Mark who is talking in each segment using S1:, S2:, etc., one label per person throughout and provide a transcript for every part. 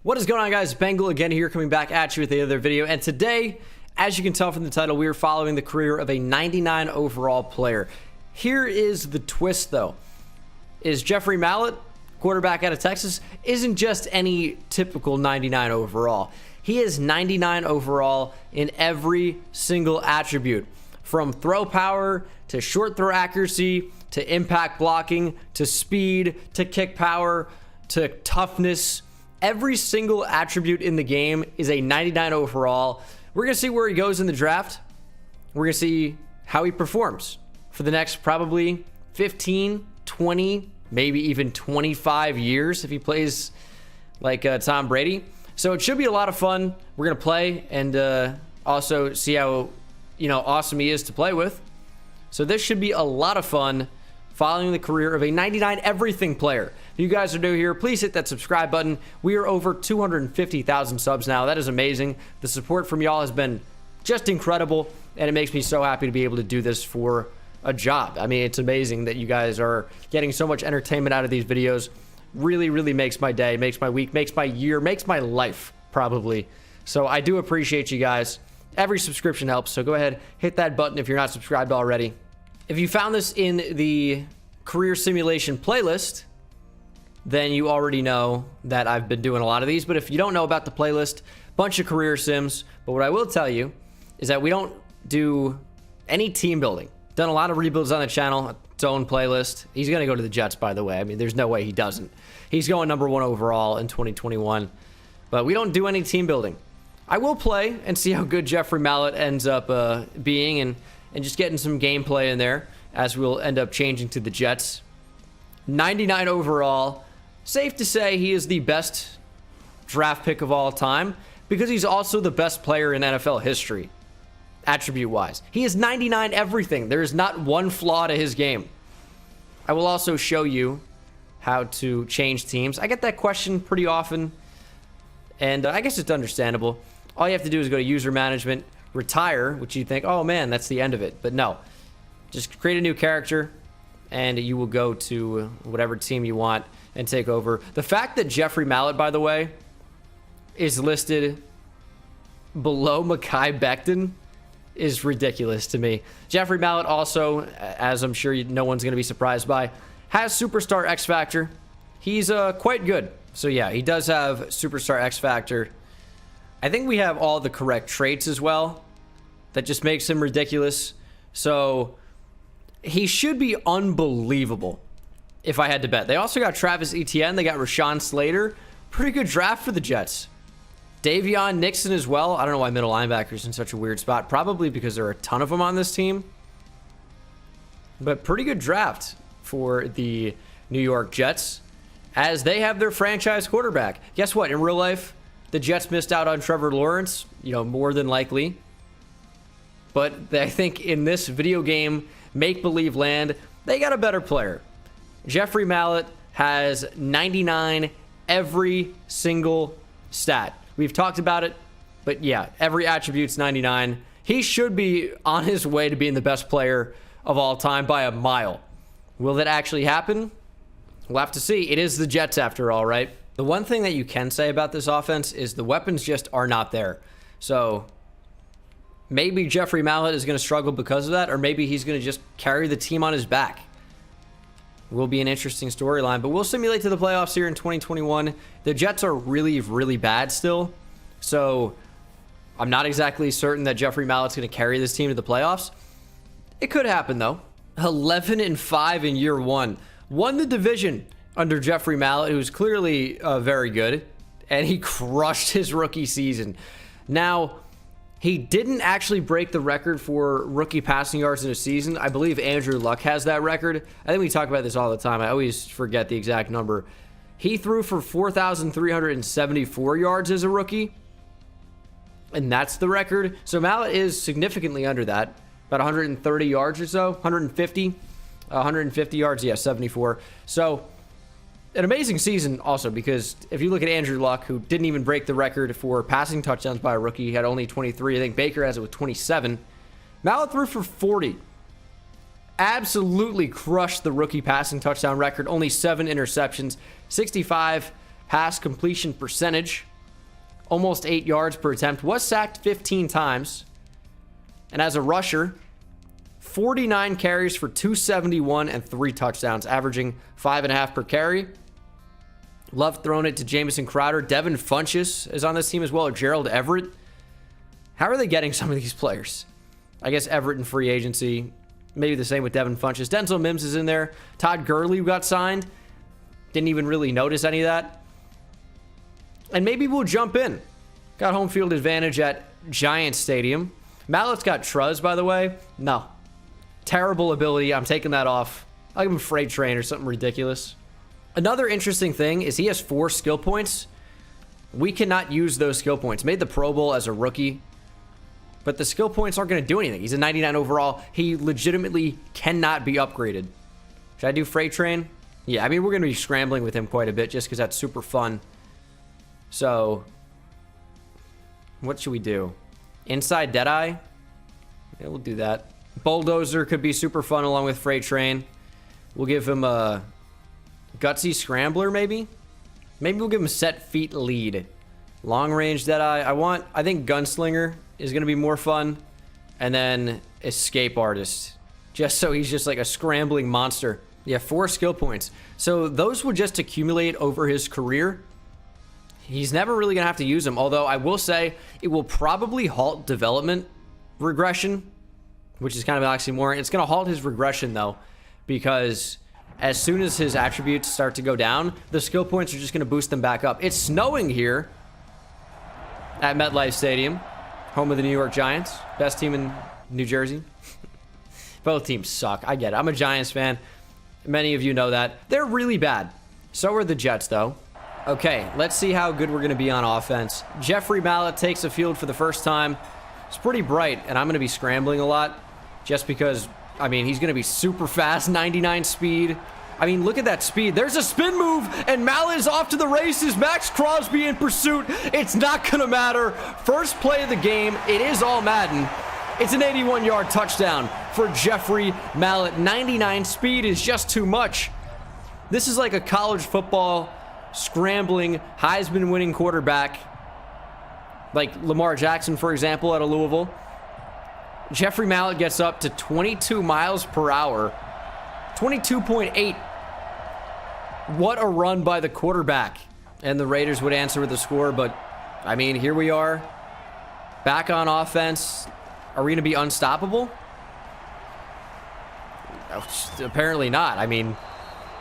S1: What is going on, guys? Bengal again here, coming back at you with another video. And today, as you can tell from the title, we are following the career of a 99 overall player. Here is the twist, though. Is Jeffrey Mallett, quarterback out of Texas, isn't just any typical 99 overall. He is 99 overall in every single attribute, from throw power to short throw accuracy to impact blocking to speed to kick power to toughness. Every single attribute in the game is a 99 overall. We're going to see where he goes in the draft. We're going to see how he performs for the next probably 15, 20, maybe even 25 years if he plays like Tom Brady. So it should be a lot of fun. We're going to play and also see how awesome he is to play with. So this should be a lot of fun, following the career of a 99 everything player. If you guys are new here, please hit that subscribe button. We are over 250,000 subs now. That is amazing. The support from y'all has been just incredible, and it makes me so happy to be able to do this for a job. I mean, it's amazing that you guys are getting so much entertainment out of these videos. Really, really makes my day, makes my week, makes my year, makes my life, probably. So I do appreciate you guys. Every subscription helps, so go ahead, hit that button if you're not subscribed already. If you found this in the career simulation playlist, then you already know that I've been doing a lot of these. But if you don't know about the playlist, bunch of career sims. But what I will tell you is that we don't do any team building. Done a lot of rebuilds on the channel, its own playlist. He's going to go to the Jets, by the way. I mean, there's no way he doesn't. He's going #1 overall in 2021. But we don't do any team building. I will play and see how good Jeffrey Mallett ends up being and just getting some gameplay in there as we'll end up changing to the Jets. 99 overall. Safe to say he is the best draft pick of all time because he's also the best player in NFL history, attribute-wise. He is 99 everything. There is not one flaw to his game. I will also show you how to change teams. I get that question pretty often, and I guess it's understandable. All you have to do is go to user management, retire, which you think, oh man, that's the end of it. But no, just create a new character, and you will go to whatever team you want and take over. The fact that Jeffrey Mallett, by the way, is listed below Mekhi Becton is ridiculous to me. Jeffrey Mallett also, as I'm sure no one's going to be surprised by, has Superstar X Factor. He's quite good. So yeah, he does have Superstar X Factor. I think we have all the correct traits as well. That just makes him ridiculous. So he should be unbelievable if I had to bet. They also got Travis Etienne. They got Rashawn Slater. Pretty good draft for the Jets. Davion Nixon as well. I don't know why middle linebacker's in such a weird spot. Probably because there are a ton of them on this team. But pretty good draft for the New York Jets, as they have their franchise quarterback. Guess what? In real life, the Jets missed out on Trevor Lawrence, more than likely. But I think in this video game, make-believe land, they got a better player. Jeffrey Mallett has 99 every single stat. We've talked about it, but yeah, every attribute's 99. He should be on his way to being the best player of all time by a mile. Will that actually happen? We'll have to see. It is the Jets after all, right? The one thing that you can say about this offense is the weapons just are not there. So maybe Jeffrey Mallett is going to struggle because of that, or maybe he's going to just carry the team on his back. Will be an interesting storyline, but we'll simulate to the playoffs here in 2021. The Jets are really, really bad still, so I'm not exactly certain that Jeffrey Mallett's going to carry this team to the playoffs. It could happen, though. 11-5 in year one. Won the division under Jeffrey Mallett, who's clearly very good, and he crushed his rookie season. Now, he didn't actually break the record for rookie passing yards in a season. I believe Andrew Luck has that record. I think we talk about this all the time. I always forget the exact number. He threw for 4,374 yards as a rookie, and that's the record. So Mallett is significantly under that, about 130 yards or so, 150 yards, yeah, 74. So an amazing season also, because if you look at Andrew Luck, who didn't even break the record for passing touchdowns by a rookie, he had only 23. I think Baker has it with 27. Mallett threw for 40. Absolutely crushed the rookie passing touchdown record. Only 7 interceptions, 65 pass completion percentage. almost 8 yards per attempt, was sacked 15 times. And as a rusher, 49 carries for 271 and 3 touchdowns, averaging 5.5 per carry. Love throwing it to Jamison Crowder. Devin Funchess is on this team as well, or Gerald Everett. How are they getting some of these players? I guess Everett in free agency. Maybe the same with Devin Funchess. Denzel Mims is in there. Todd Gurley got signed. Didn't even really notice any of that. And maybe we'll jump in. Got home field advantage at Giants Stadium. Mallett's got Truz, by the way. No. Terrible ability. I'm taking that off. I'll give him Freight Train or something ridiculous. Another interesting thing is he has 4 skill points. We cannot use those skill points. Made the Pro Bowl as a rookie. But the skill points aren't going to do anything. He's a 99 overall. He legitimately cannot be upgraded. Should I do Freight Train? Yeah, I mean, we're going to be scrambling with him quite a bit just because that's super fun. So, what should we do? Inside Deadeye? Yeah, we'll do that. Bulldozer could be super fun along with Freight Train. We'll give him a Gutsy Scrambler, maybe? Maybe we'll give him Set Feet Lead. Long Range Deadeye. I think Gunslinger is going to be more fun. And then Escape Artist. Just so he's just like a scrambling monster. Yeah, 4 skill points. So those would just accumulate over his career. He's never really going to have to use them. Although I will say it will probably halt development regression, which is kind of an oxymoron. It's going to halt his regression, though, because as soon as his attributes start to go down, the skill points are just going to boost them back up. It's snowing here at MetLife Stadium, home of the New York Giants, best team in New Jersey. Both teams suck. I get it. I'm a Giants fan. Many of you know that. They're really bad. So are the Jets, though. Okay, let's see how good we're going to be on offense. Jeffrey Mallett takes the field for the first time. It's pretty bright, and I'm going to be scrambling a lot just because, I mean, he's going to be super fast, 99 speed. I mean, look at that speed. There's a spin move, and Mallett is off to the races. Max Crosby in pursuit. It's not going to matter. First play of the game. It is all Madden. It's an 81-yard touchdown for Jeffrey Mallett. 99 speed is just too much. This is like a college football scrambling, Heisman-winning quarterback, like Lamar Jackson, for example, out of Louisville. Jeffrey Mallett gets up to 22 miles per hour. 22.8. What a run by the quarterback. And the Raiders would answer with a score, but, I mean, here we are. Back on offense. Are we going to be unstoppable? Apparently not. I mean,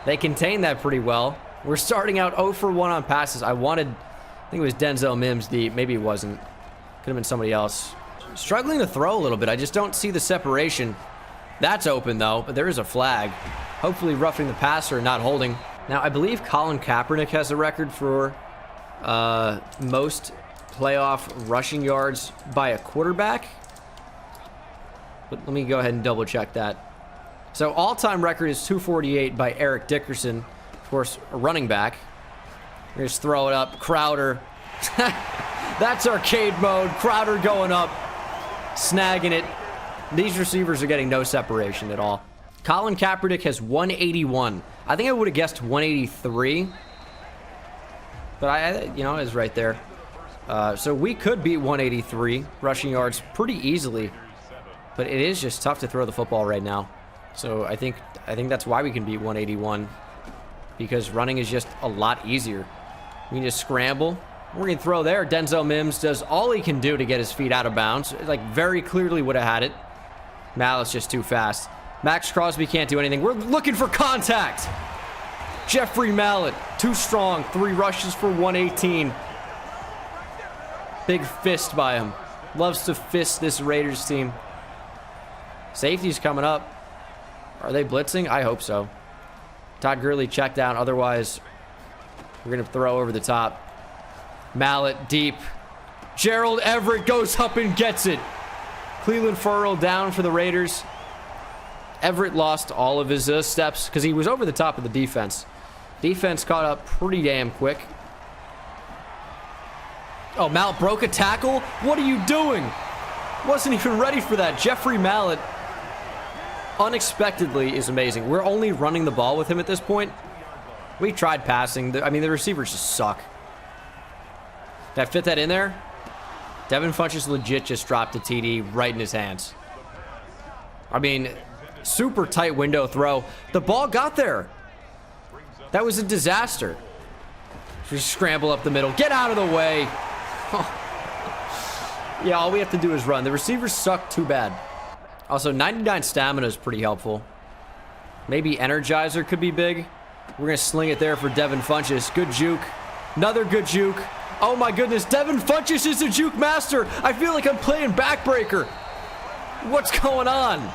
S1: they contained that pretty well. We're starting out 0 for 1 on passes. I think it was Denzel Mims deep. Maybe it wasn't. Could have been somebody else. Struggling to throw a little bit. I just don't see the separation. That's open, though, but there is a flag. Hopefully roughing the passer and not holding. Now, I believe Colin Kaepernick has a record for most playoff rushing yards by a quarterback. But let me go ahead and double check that. So all-time record is 248 by Eric Dickerson. Of course, a running back. Just throw it up. Crowder. That's arcade mode. Crowder going up. Snagging it. These receivers are getting no separation at all. Colin Kaepernick has 181. I think I would have guessed 183. But it was right there. So we could beat 183 rushing yards pretty easily. But it is just tough to throw the football right now. So I think that's why we can beat 181. Because running is just a lot easier. We can just scramble. We're going to throw there. Denzel Mims does all he can do to get his feet out of bounds. Like, very clearly would have had it. Mallett's just too fast. Max Crosby can't do anything. We're looking for contact. Jeffrey Mallett, too strong. 3 rushes for 118. Big fist by him. Loves to fist this Raiders team. Safety's coming up. Are they blitzing? I hope so. Todd Gurley checked down. Otherwise, we're going to throw over the top. Mallett deep. Gerald Everett goes up and gets it. Cleveland Furl down for the Raiders. Everett lost all of his steps because he was over the top of the defense. Defense caught up pretty damn quick. Oh, Mallett broke a tackle? What are you doing? Wasn't even ready for that. Jeffrey Mallett unexpectedly is amazing. We're only running the ball with him at this point. We tried passing. I mean, the receivers just suck. Did I fit that in there? Devin Funchess legit just dropped a TD right in his hands. I mean, super tight window throw. The ball got there. That was a disaster. Just scramble up the middle. Get out of the way. Yeah, all we have to do is run. The receivers suck too bad. Also, 99 stamina is pretty helpful. Maybe Energizer could be big. We're going to sling it there for Devin Funchess. Good juke. Another good juke. Oh my goodness, Devin Funchess is the juke master. I feel like I'm playing backbreaker. What's going on?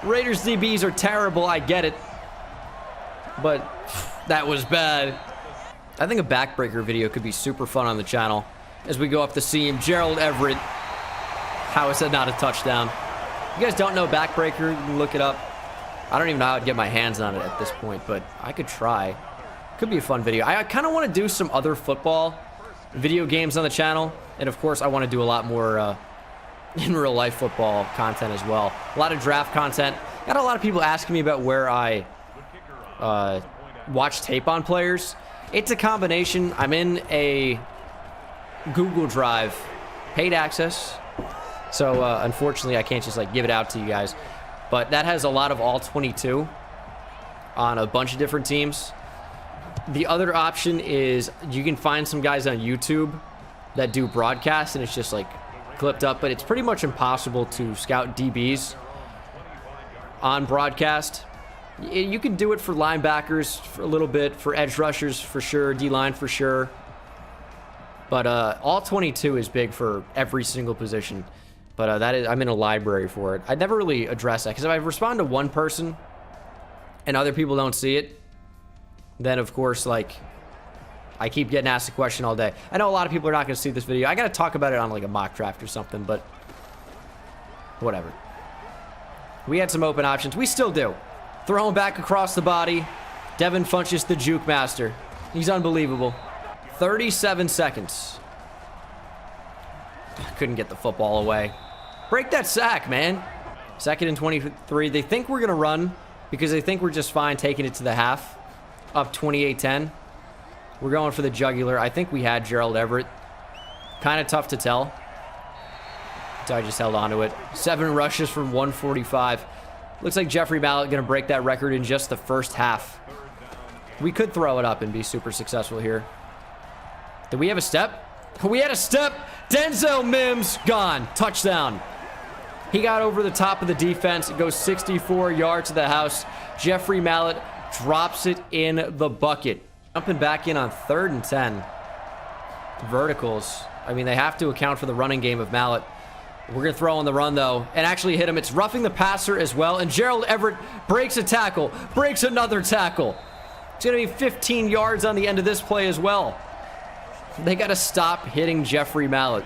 S1: Raiders DBs are terrible, I get it. But that was bad. I think a backbreaker video could be super fun on the channel. As we go up the seam, Gerald Everett. How is that not a touchdown? If you guys don't know backbreaker, you can look it up. I don't even know how I'd get my hands on it at this point, but I could try. Could be a fun video. I kind of want to do some other football video games on the channel. And of course, I want to do a lot more in real life football content as well. A lot of draft content. Got a lot of people asking me about where I watch tape on players. It's a combination. I'm in a Google Drive, paid access. So unfortunately, I can't just like give it out to you guys. But that has a lot of all 22 on a bunch of different teams. The other option is you can find some guys on YouTube that do broadcasts, and it's just like clipped up, but it's pretty much impossible to scout DBs on broadcast. You can do it for linebackers for a little bit, for edge rushers for sure, D-line for sure. But all 22 is big for every single position. But that is, I'm in a library for it. I never really address that, because if I respond to one person and other people don't see it, then of course, like, I keep getting asked the question all day. I know a lot of people are not going to see this video. I got to talk about it on like a mock draft or something, but whatever. We had some open options. We still do. Throwing back across the body. Devin Funchess, the juke master. He's unbelievable. 37 seconds. Couldn't get the football away. Break that sack, man. 2nd and 23. They think we're going to run because they think we're just fine taking it to the half. Up 28-10. We're going for the jugular. I think we had Gerald Everett. Kind of tough to tell. So I just held on to it. 7 rushes from 145. Looks like Jeffrey Mallett going to break that record in just the first half. We could throw it up and be super successful here. Did we have a step? We had a step. Denzel Mims gone. Touchdown. He got over the top of the defense. It goes 64 yards to the house. Jeffrey Mallett drops it in the bucket. Jumping back in on 3rd and 10. Verticals. I mean, they have to account for the running game of Mallett. We're going to throw on the run, though, and actually hit him. It's roughing the passer as well, and Gerald Everett breaks a tackle, breaks another tackle. It's going to be 15 yards on the end of this play as well. They got to stop hitting Jeffrey Mallett.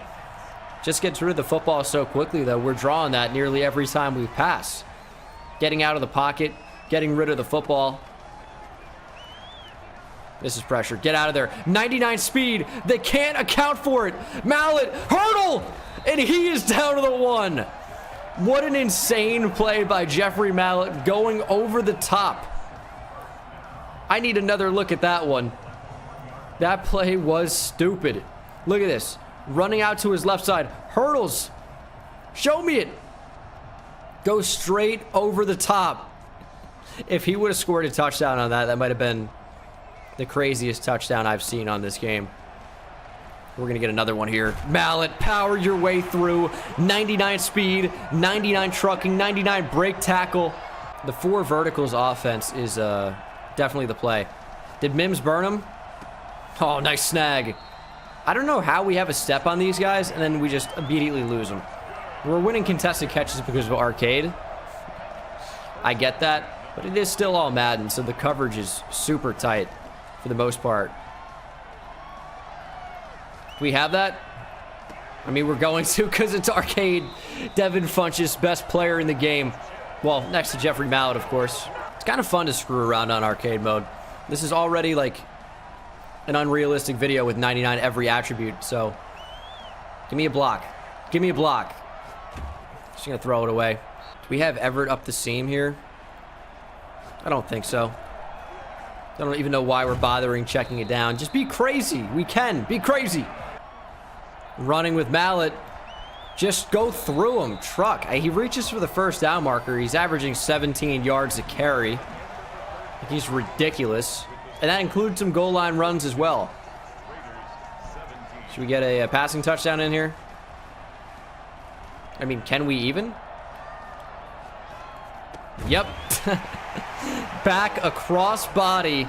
S1: Just gets rid of the football so quickly, though. We're drawing that nearly every time we pass. Getting out of the pocket, getting rid of the football. This is pressure. Get out of there. 99 speed. They can't account for it. Mallett, hurdle! And he is down to the 1. What an insane play by Jeffrey Mallett going over the top. I need another look at that one. That play was stupid. Look at this. Running out to his left side. Hurdles. Show me it. Goes straight over the top. If he would have scored a touchdown on that, that might have been the craziest touchdown I've seen on this game. We're going to get another one here. Mallett, power your way through. 99 speed, 99 trucking, 99 break tackle. The 4 verticals offense is definitely the play. Did Mims burn him? Oh, nice snag. I don't know how we have a step on these guys, and then we just immediately lose them. We're winning contested catches because of arcade. I get that, but it is still all Madden, so the coverage is super tight for the most part. Do we have that? I mean, we're going to because it's arcade. Devin Funchess, best player in the game. Well, next to Jeffrey Mallett, of course. It's kind of fun to screw around on arcade mode. This is already like an unrealistic video with 99 every attribute, so give me a block. Give me a block. Just gonna throw it away. Do we have Everett up the seam here? I don't think so. I don't even know why we're bothering checking it down. Just be crazy. We can. Be crazy. Running with Mallett. Just go through him. Truck. He reaches for the first down marker. He's averaging 17 yards a carry. He's ridiculous. And that includes some goal line runs as well. Should we get a passing touchdown in here? I mean, can we even? Yep. Back across body.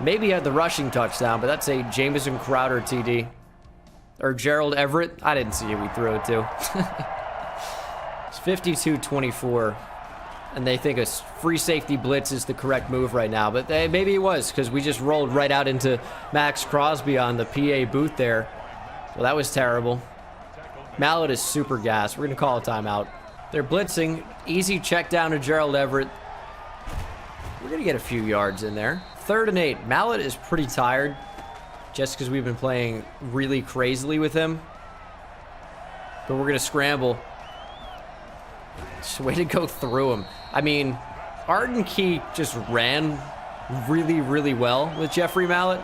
S1: Maybe he had the rushing touchdown, but that's a Jamison Crowder TD. Or Gerald Everett. I didn't see who we threw it to. It's 52-24. And they think a free safety blitz is the correct move right now. But maybe it was, because we just rolled right out into Max Crosby on the PA booth there. Well, that was terrible. Mallett is super gassed. We're going to call a timeout. They're blitzing. Easy check down to Gerald Everett. We're going to get a few yards in there. 3rd and 8. Mallett is pretty tired, just because we've been playing really crazily with him. But we're going to scramble. Just way to go through him. I mean, Arden Key just ran really, really well with Jeffrey Mallett.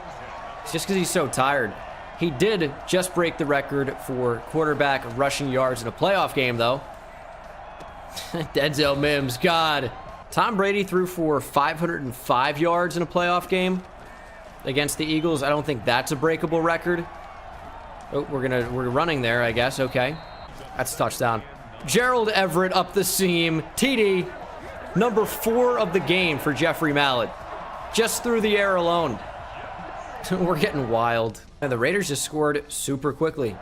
S1: It's just because he's so tired. He did just break the record for quarterback rushing yards in a playoff game, though. Denzel Mims, God. Tom Brady threw for 505 yards in a playoff game against the Eagles. I don't think that's a breakable record. Oh, we're running there, I guess. Okay. That's a touchdown. Gerald Everett up the seam. TD. Number 4 of the game for Jeffrey Mallett. Just through the air alone. We're getting wild. And the Raiders just scored super quickly.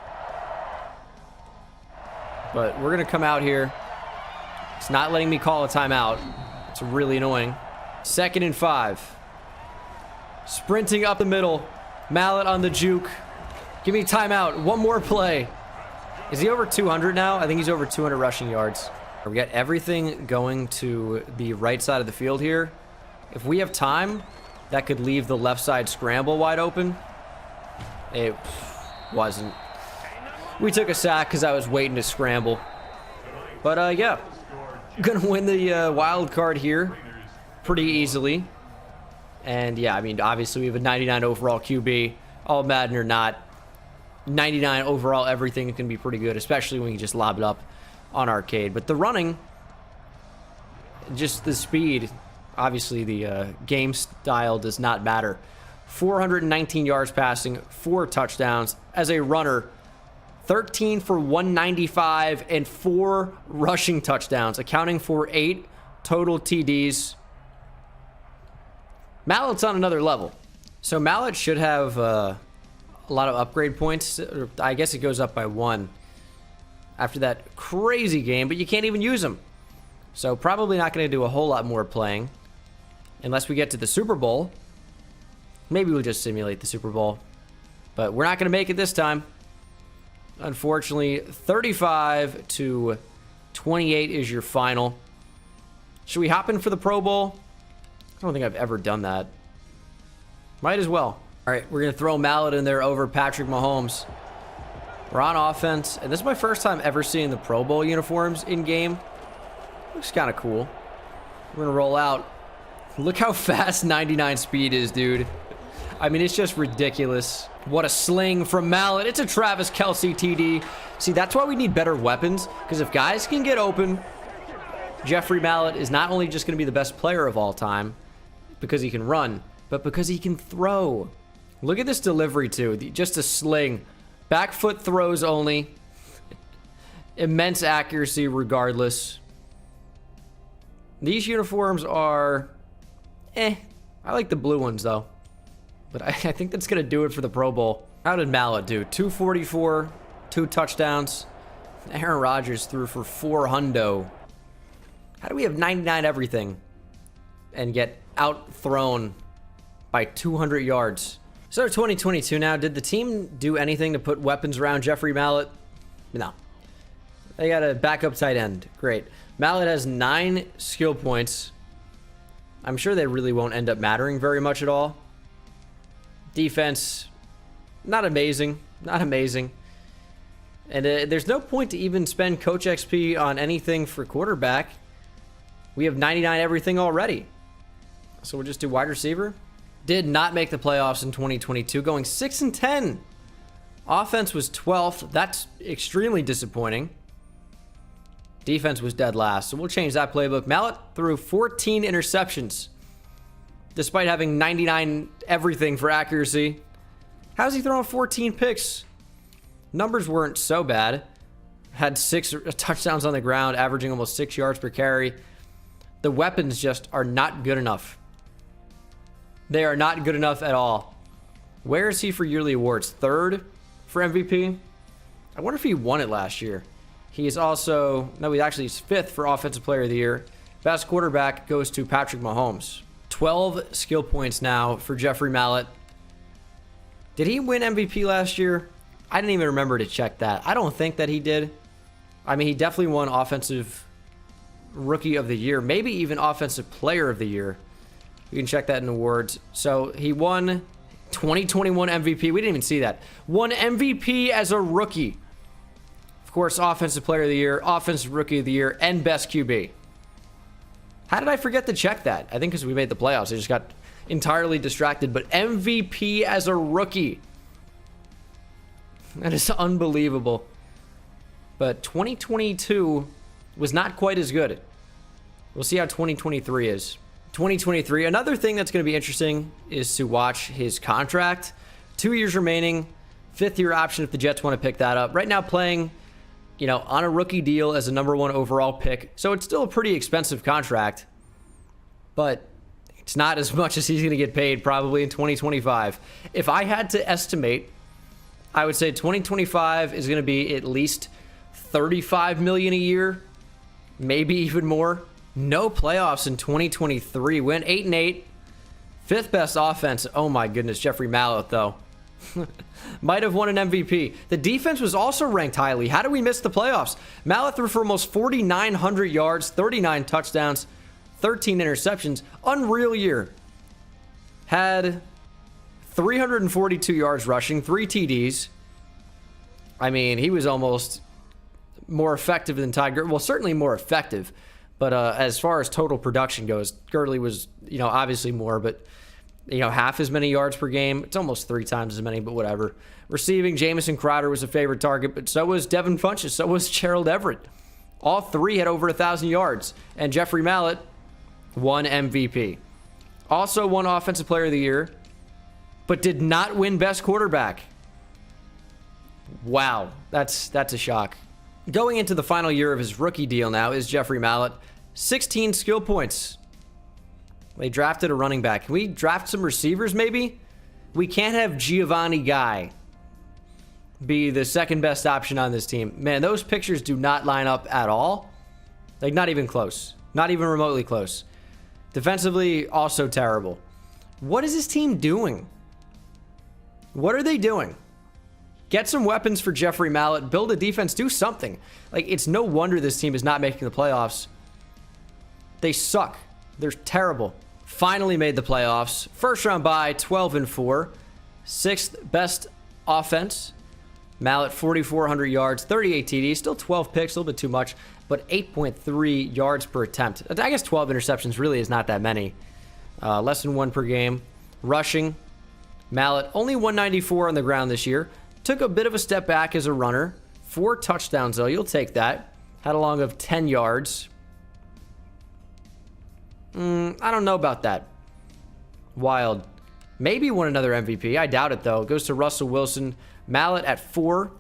S1: But we're going to come out here. It's not letting me call a timeout. It's really annoying. 2nd and 5. Sprinting up the middle. Mallett on the juke. Give me timeout. One more play. Is he over 200 now? I think he's over 200 rushing yards. We got everything going to the right side of the field here. If we have time, that could leave the left side scramble wide open. It wasn't. We took a sack because I was waiting to scramble. But, yeah. Gonna win the wild card here pretty easily. And, yeah, I mean, obviously we have a 99 overall QB. All Madden or not, 99 overall everything can be pretty good, especially when you just lob it up on arcade. But the running, just the speed, obviously the game style does not matter. 419 yards passing, 4 touchdowns. As a runner, 13 for 195 and 4 rushing touchdowns, accounting for 8 total TDs. Mallett's on another level. So Mallett should have a lot of upgrade points. I guess it goes up by 1 after that crazy game, but you can't even use them. So probably not going to do a whole lot more playing unless we get to the Super Bowl. Maybe we'll just simulate the Super Bowl, but we're not going to make it this time. Unfortunately, 35-28 is your final. Should we hop in for the Pro Bowl? I don't think I've ever done that. Might as well. All right, we're going to throw Mallett in there over Patrick Mahomes. We're on offense, and this is my first time ever seeing the Pro Bowl uniforms in game. Looks kind of cool. We're going to roll out. Look how fast 99 speed is, dude. I mean, it's just ridiculous. What a sling from Mallett. It's a Travis Kelce TD. See, that's why we need better weapons, because if guys can get open, Jeffrey Mallett is not only just going to be the best player of all time because he can run, but because he can throw. Look at this delivery, too. Just a sling. Back foot throws only. Immense accuracy regardless. These uniforms are... I like the blue ones, though. But I think that's going to do it for the Pro Bowl. How did Mallett do? 244, 2 touchdowns. Aaron Rodgers threw for 400. How do we have 99 everything and get outthrown by 200 yards? So 2022 now. Did the team do anything to put weapons around Jeffrey Mallett? No. They got a backup tight end. Great. Mallett has 9 skill points. I'm sure they really won't end up mattering very much at all. Defense, not amazing. Not amazing. And there's no point to even spend Coach XP on anything for quarterback. We have 99 everything already. So we'll just do wide receiver. Did not make the playoffs in 2022, going 6-10 Offense was 12th. That's extremely disappointing. Defense was dead last, so we'll change that playbook. Mallett threw 14 interceptions, despite having 99 everything for accuracy. How's he throwing 14 picks? Numbers weren't so bad. Had 6 touchdowns on the ground, averaging almost 6 yards per carry. The weapons just are not good enough. They are not good enough at all. Where is he for yearly awards? 3rd for MVP? I wonder if he won it last year. He is also, no, he's actually 5th for Offensive Player of the Year. Best quarterback goes to Patrick Mahomes. 12 skill points now for Jeffrey Mallett. Did he win MVP last year? I didn't even remember to check that. I don't think that he did. I mean, he definitely won Offensive Rookie of the Year, maybe even Offensive Player of the Year. You can check that in awards. So he won 2021 MVP. We didn't even see that. Won MVP as a rookie. Of course, Offensive Player of the Year, Offensive Rookie of the Year, and Best QB. How did I forget to check that? I think because we made the playoffs. I just got entirely distracted. But MVP as a rookie. That is unbelievable. But 2022 was not quite as good. We'll see how 2023 is. 2023, another thing that's going to be interesting is to watch his contract. 2 years remaining, 5th year option if the Jets want to pick that up. Right now playing, on a rookie deal as a #1 overall pick. So it's still a pretty expensive contract, but it's not as much as he's going to get paid probably in 2025. If I had to estimate, I would say 2025 is going to be at least $35 million a year, maybe even more. No playoffs in 2023. Went 8-8. 5th best offense. Oh my goodness, Jeffrey Mallett though. Might have won an MVP. The defense was also ranked highly. How did we miss the playoffs? Mallett threw for almost 4,900 yards, 39 touchdowns, 13 interceptions. Unreal year. Had 342 yards rushing, 3 TDs. I mean, he was almost more effective than Ty Gurley. Well, certainly more effective. But as far as total production goes, Gurley was, obviously more, but, half as many yards per game. It's almost 3 times as many, but whatever. Receiving, Jamison Crowder was a favorite target, but so was Devin Funchess, so was Gerald Everett. All 3 had over 1,000 yards. And Jeffrey Mallett won MVP. Also won Offensive Player of the Year, but did not win Best Quarterback. Wow, that's a shock. Going into the final year of his rookie deal now is Jeffrey Mallett. 16 skill points. They drafted a running back. Can we draft some receivers maybe? We can't have Giovanni Guy be the second best option on this team. Man, those pictures do not line up at all. Like, not even close. Not even remotely close. Defensively, also terrible. What is this team doing? What are they doing? Get some weapons for Jeffrey Mallett. Build a defense. Do something. Like, it's no wonder this team is not making the playoffs. They suck. They're terrible. Finally made the playoffs. First round bye, 12-4. 6th best offense. Mallett, 4,400 yards, 38 TDs. Still 12 picks, a little bit too much, but 8.3 yards per attempt. I guess 12 interceptions really is not that many. Less than 1 per game. Rushing. Mallett, only 194 on the ground this year. Took a bit of a step back as a runner. 4 touchdowns, though. You'll take that. Had a long of 10 yards. I don't know about that. Wild. Maybe won another MVP. I doubt it, though. It goes to Russell Wilson. Mallett at 4.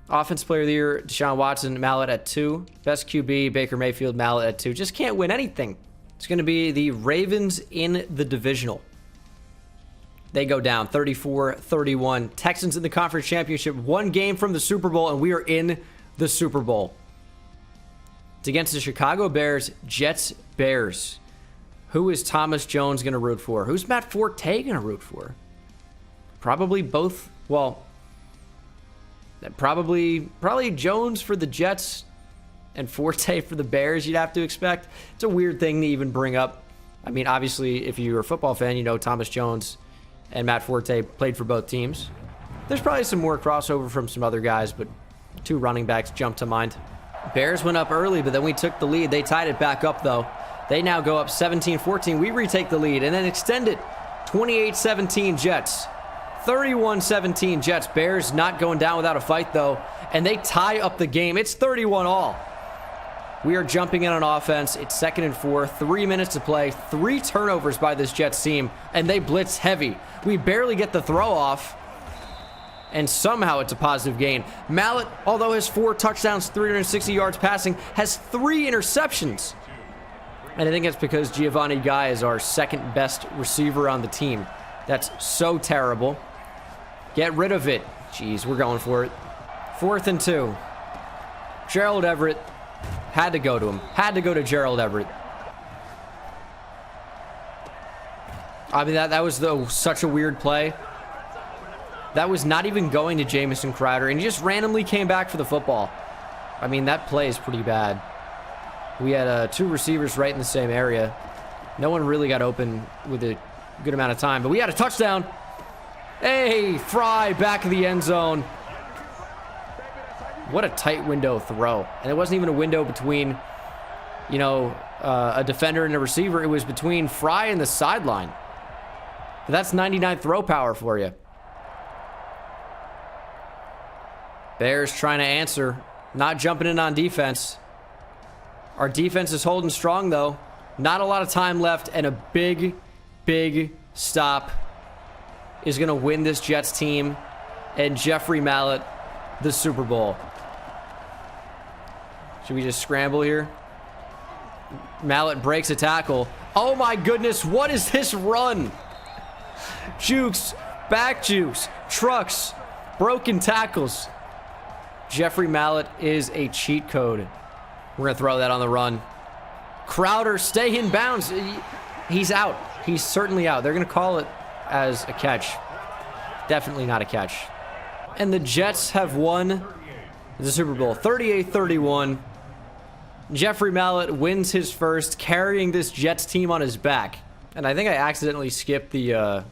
S1: Offensive Player of the Year, Deshaun Watson. Mallett at 2. Best QB, Baker Mayfield. Mallett at 2. Just can't win anything. It's going to be the Ravens in the divisional. They go down 34-31. Texans in the conference championship. 1 game from the Super Bowl, and we are in the Super Bowl. It's against the Chicago Bears, Jets, Bears. Who is Thomas Jones going to root for? Who's Matt Forte going to root for? Probably both. Well, probably Jones for the Jets and Forte for the Bears, you'd have to expect. It's a weird thing to even bring up. I mean, obviously, if you're a football fan, you know Thomas Jones and Matt Forte played for both teams. There's probably some more crossover from some other guys, but 2 running backs jump to mind. Bears went up early, but then we took the lead. They tied it back up, though. They now go up 17-14. We retake the lead and then extend it 28-17 Jets. 31-17 Jets. Bears not going down without a fight, though, and they tie up the game. It's 31-all. We are jumping in on offense. It's 2nd and 4, 3 minutes to play, 3 turnovers by this Jets team, and they blitz heavy. We barely get the throw off, and somehow it's a positive gain. Mallett, although has 4 touchdowns, 360 yards passing, has 3 interceptions. And I think it's because Giovanni Guy is our 2nd best receiver on the team. That's so terrible. Get rid of it. Jeez, we're going for it. 4th and 2. Gerald Everett had to go to him. Had to go to Gerald Everett. I mean, that was such a weird play. That was not even going to Jamison Crowder, and he just randomly came back for the football. I mean, that play is pretty bad. We had 2 receivers right in the same area. No one really got open with a good amount of time, but we had a touchdown. Hey, Fry back of the end zone. What a tight window throw. And it wasn't even a window between, you know, a defender and a receiver. It was between Fry and the sideline. But that's 99 throw power for you. Bears trying to answer. Not jumping in on defense. Our defense is holding strong, though. Not a lot of time left, and a big, big stop is going to win this Jets team and Jeffrey Mallett the Super Bowl. Should we just scramble here? Mallett breaks a tackle. Oh my goodness, what is this run? Jukes, back jukes, trucks, broken tackles. Jeffrey Mallett is a cheat code. We're going to throw that on the run. Crowder, stay in bounds. He's out. He's certainly out. They're going to call it as a catch. Definitely not a catch. And the Jets have won the Super Bowl 38-31. Jeffrey Mallett wins his first, carrying this Jets team on his back. And I think I accidentally skipped the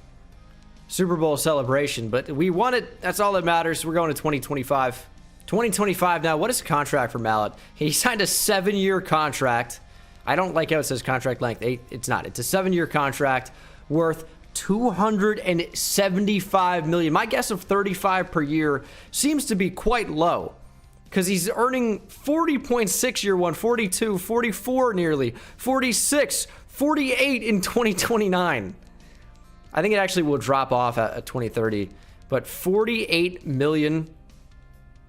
S1: Super Bowl celebration, but we won it. That's all that matters. We're going to 2025. 2025 now. What is the contract for Mallett? He signed a 7-year contract. I don't like how it says contract length. It's not. It's a 7-year contract worth $275 million. My guess of 35 per year seems to be quite low because he's earning 40.6 year one, 42, 44 nearly, 46, 48 in 2029. I think it actually will drop off at 2030, but 48 million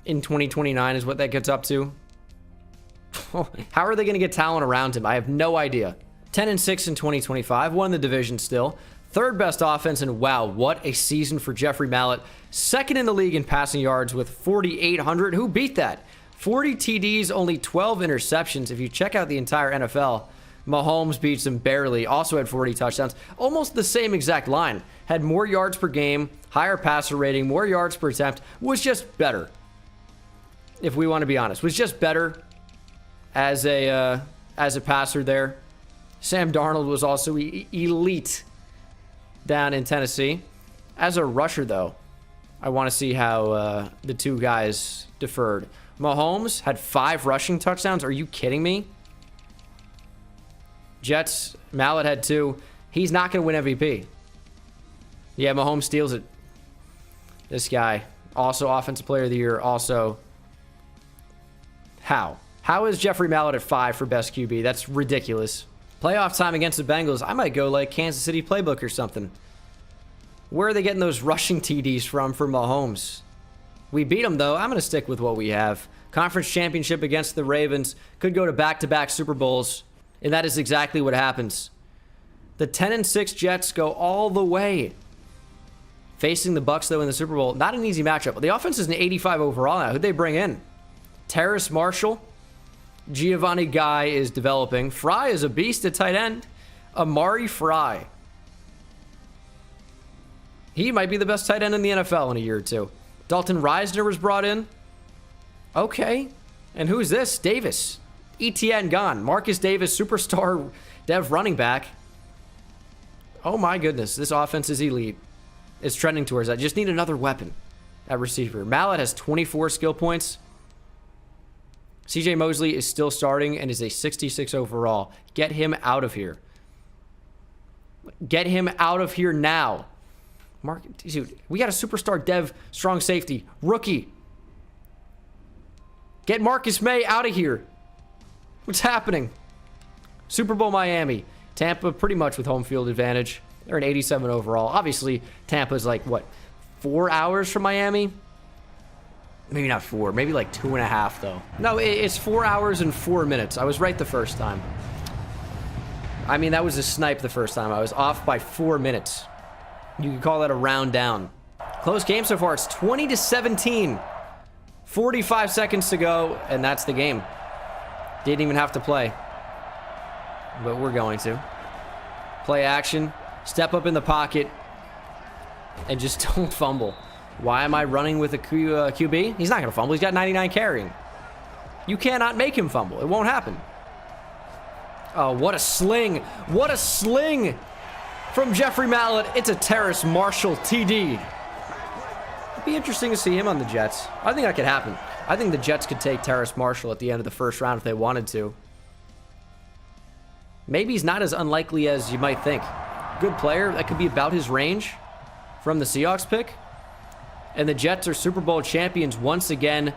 S1: in 2029 is what that gets up to. How are they going to get talent around him? I have no idea. 10-6 in 2025, won the division still. 3rd best offense, and wow, what a season for Jeffrey Mallett. 2nd in the league in passing yards with 4,800. Who beat that? 40 TDs, only 12 interceptions. If you check out the entire NFL, Mahomes beats him barely. Also had 40 touchdowns. Almost the same exact line. Had more yards per game, higher passer rating, more yards per attempt. Was just better. If we want to be honest, was just better as a passer there. Sam Darnold was also elite down in Tennessee. As a rusher, though, I want to see how the 2 guys deferred. Mahomes had 5 rushing touchdowns. Are you kidding me? Jets, Mallett had 2. He's not going to win MVP. Yeah, Mahomes steals it. This guy, also Offensive Player of the Year, also. How? How is Jeffrey Mallett at 5 for best QB? That's ridiculous. Playoff time against the Bengals. I might go like Kansas City playbook or something. Where are they getting those rushing TDs from for Mahomes? We beat them, though. I'm going to stick with what we have. Conference championship against the Ravens. Could go to back-to-back Super Bowls. And that is exactly what happens. The 10-6 Jets go all the way. Facing the Bucs, though, in the Super Bowl. Not an easy matchup. The offense is an 85 overall now. Who'd they bring in? Terrace Marshall. Giovanni Guy is developing. Fry is a beast at tight end. Amari Fry. He might be the best tight end in the NFL in a year or 2. Dalton Reisner was brought in. Okay. And who's this? Davis. ETN gone. Marcus Davis, superstar dev running back. Oh my goodness. This offense is elite. It's trending towards that. Just need another weapon at receiver. Mallett has 24 skill points. CJ Mosley is still starting and is a 66 overall. Get him out of here. Get him out of here now. Dude, we got a superstar dev, strong safety, rookie. Get Marcus May out of here. What's happening? Super Bowl Miami. Tampa pretty much with home field advantage. They're an 87 overall. Obviously, Tampa's like, what, 4 hours from Miami? Maybe not 4. Maybe like 2.5, though. No, it's 4 hours and 4 minutes. I was right the first time. I mean, that was a snipe the first time. I was off by 4 minutes. You could call that a round down. Close game so far. It's 20-17. 45 seconds to go, and that's the game. Didn't even have to play. But we're going to. Play action. Step up in the pocket. And just don't fumble. Why am I running with a QB? He's not going to fumble. He's got 99 carrying. You cannot make him fumble. It won't happen. Oh, what a sling. What a sling from Jeffrey Mallett. It's a Terrace Marshall TD. It'd be interesting to see him on the Jets. I think that could happen. I think the Jets could take Terrace Marshall at the end of the first round if they wanted to. Maybe he's not as unlikely as you might think. Good player. That could be about his range from the Seahawks pick. And the Jets are Super Bowl champions once again